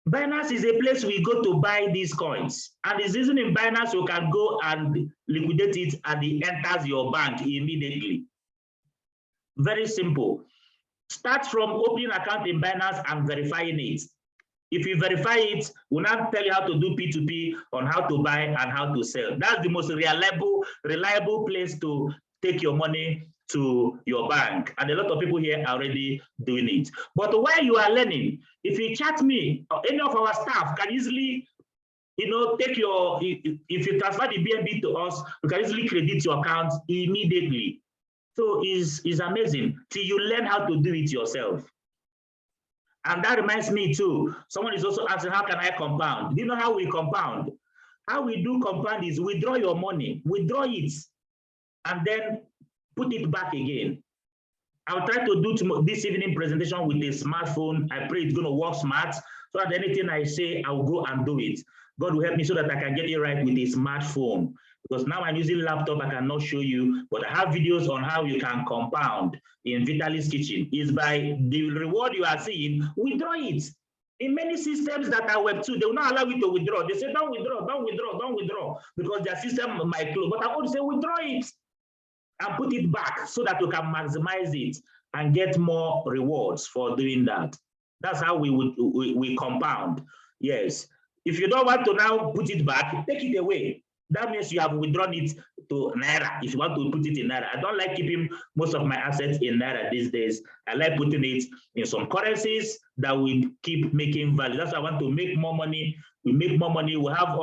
Binance is a place we go to buy these coins, and it's using in Binance you can go and liquidate it, and it enters your bank immediately. Very simple. Start from opening account in Binance and verifying it. If you verify it, we'll now tell you how to do P2P on how to buy and how to sell. That's the most reliable place to take your money to your bank. And a lot of people here are already doing it. But while you are learning, if you chat me, or any of our staff can easily, take your, if you transfer the BNB to us, you can easily credit your account immediately. So it's amazing till you learn how to do it yourself. And that reminds me too, someone is also asking, how can I compound? Do you know how we compound? How we do compound is withdraw your money, withdraw it, and then put it back again. I'll try to do this evening presentation with a smartphone. I pray it's going to work smart, so that anything I say, I'll go and do it. God will help me so that I can get it right with a smartphone. Because now I'm using laptop, I cannot show you, but I have videos on how you can compound in Vitalis Kitchen. Is by the reward you are seeing, withdraw it. In many systems that are Web2, they will not allow you to withdraw. They say, don't withdraw, don't withdraw, don't withdraw, because their system might close. But I want to say, withdraw it and put it back so that you can maximize it and get more rewards for doing that. That's how we compound. Yes. If you don't want to now put it back, take it away. That means you have withdrawn it to Naira. If you want to put it in Naira, I don't like keeping most of my assets in Naira these days. I like putting it in some currencies that will keep making value. That's why I want to make more money. We make more money. We have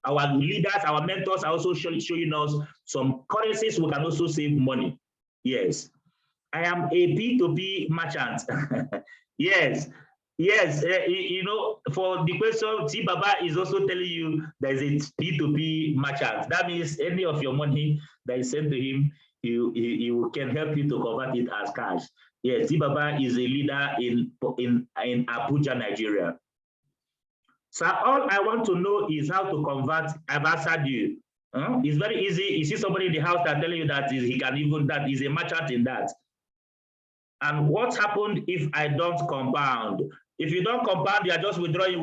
our leaders, our mentors are also showing us some currencies we can also save money. Yes, I am a P2P merchant. Yes. Yes, for the question, T Baba is also telling you there's a P2P merchant. That means any of your money that is sent to him, he can help you to convert it as cash. Yes, T Baba is a leader in Abuja, Nigeria. So all I want to know is how to convert. I've answered you. It's very easy. You see somebody in the house that telling you that he can even, that is a merchant in that. And what happened if I don't compound? If you don't compound, you are just withdrawing.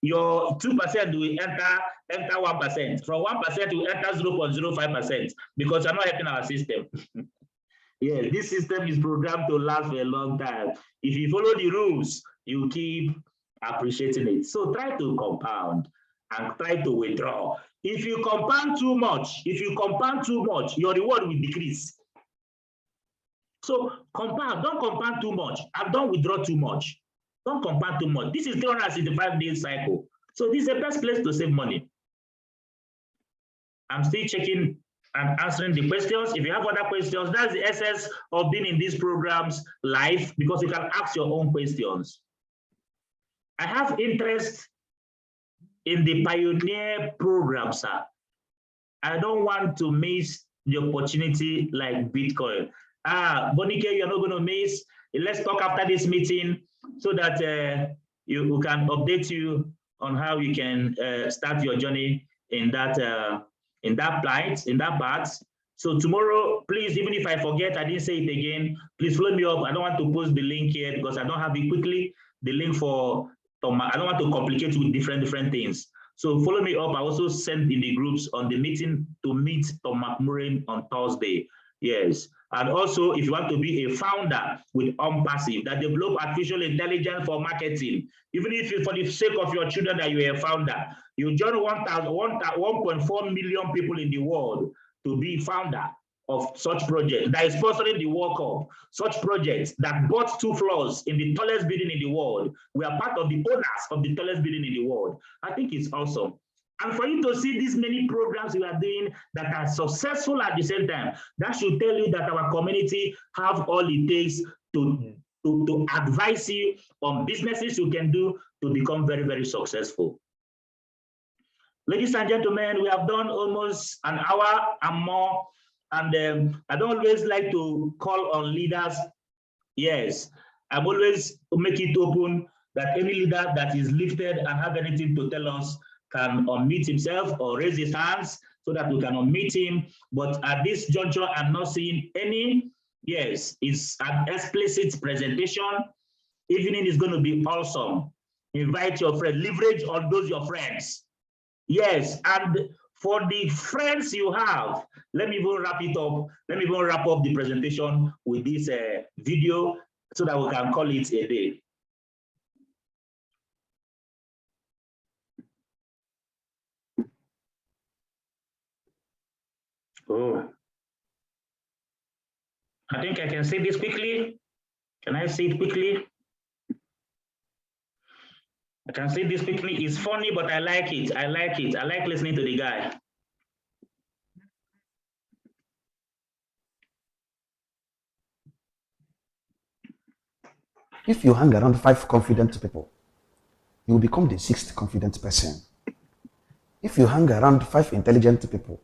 Your 2% will enter 1%. From 1%, you enter 0.05% because you're not helping our system. Yeah, this system is programmed to last for a long time. If you follow the rules, you keep appreciating it. So try to compound and try to withdraw. If you compound too much, your reward will decrease. So compound, don't compound too much, and don't withdraw too much. Don't compound too much. This is 365-day cycle. So this is the best place to save money. I'm still checking and answering the questions. If you have other questions, that's the essence of being in these programs live, because you can ask your own questions. I have interest in the pioneer program, sir. I don't want to miss the opportunity like Bitcoin. Bonike, you're not going to miss. Let's talk after this meeting so that we can update you on how you can start your journey in that part. So tomorrow, please, even if I forget, I didn't say it again, please follow me up. I don't want to post the link here because I don't have it quickly. The link for Tom, I don't want to complicate with different things. So follow me up. I also sent in the groups on the meeting to meet Tom McMurray on Thursday. Yes. And also, if you want to be a founder with Passive that develop artificial intelligence for marketing, even if you, for the sake of your children, that you're a founder, you join 1.4 million people in the world to be founder of such projects that is sponsoring the World Cup, such projects that bought 2 floors in the tallest building in the world. We are part of the owners of the tallest building in the world. I think it's awesome. And for you to see these many programs we are doing that are successful at the same time, that should tell you that our community have all it takes to advise you on businesses you can do to become very, very successful. Ladies and gentlemen, we have done almost an hour and more. And I don't always like to call on leaders. Yes, I'm always make it open that any leader that is lifted and have anything to tell us, can unmute himself or raise his hands so that we can unmute him. But at this juncture, I'm not seeing any. Yes, it's an explicit presentation. Evening is going to be awesome. Invite your friend, leverage on those your friends. Yes, and for the friends you have, let me even wrap it up. Let me even wrap up the presentation with this video so that we can call it a day. Oh, I think I can see this quickly. Can I see it quickly? I can see this quickly. It's funny, but I like it. I like it. I like listening to the guy. If you hang around 5 confident people, you will become the 6th confident person. If you hang around 5 intelligent people,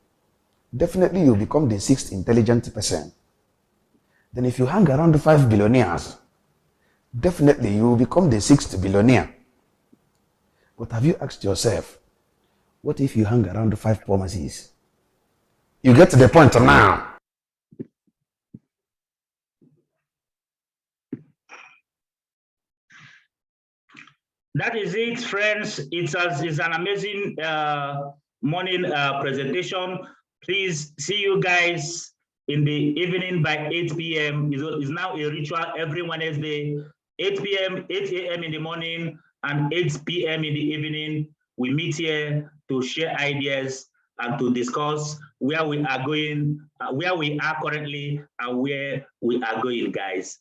definitely you'll become the 6th intelligent person. Then if you hang around 5 billionaires, definitely you will become the 6th billionaire. But have you asked yourself, what if you hang around 5 promises? You get to the point now. That is it, friends. It's an amazing morning presentation. Please see you guys in the evening by 8 p.m. It's now a ritual every Wednesday, 8 p.m., 8 a.m. in the morning, and 8 p.m. in the evening. We meet here to share ideas and to discuss where we are going, where we are currently, and where we are going, guys.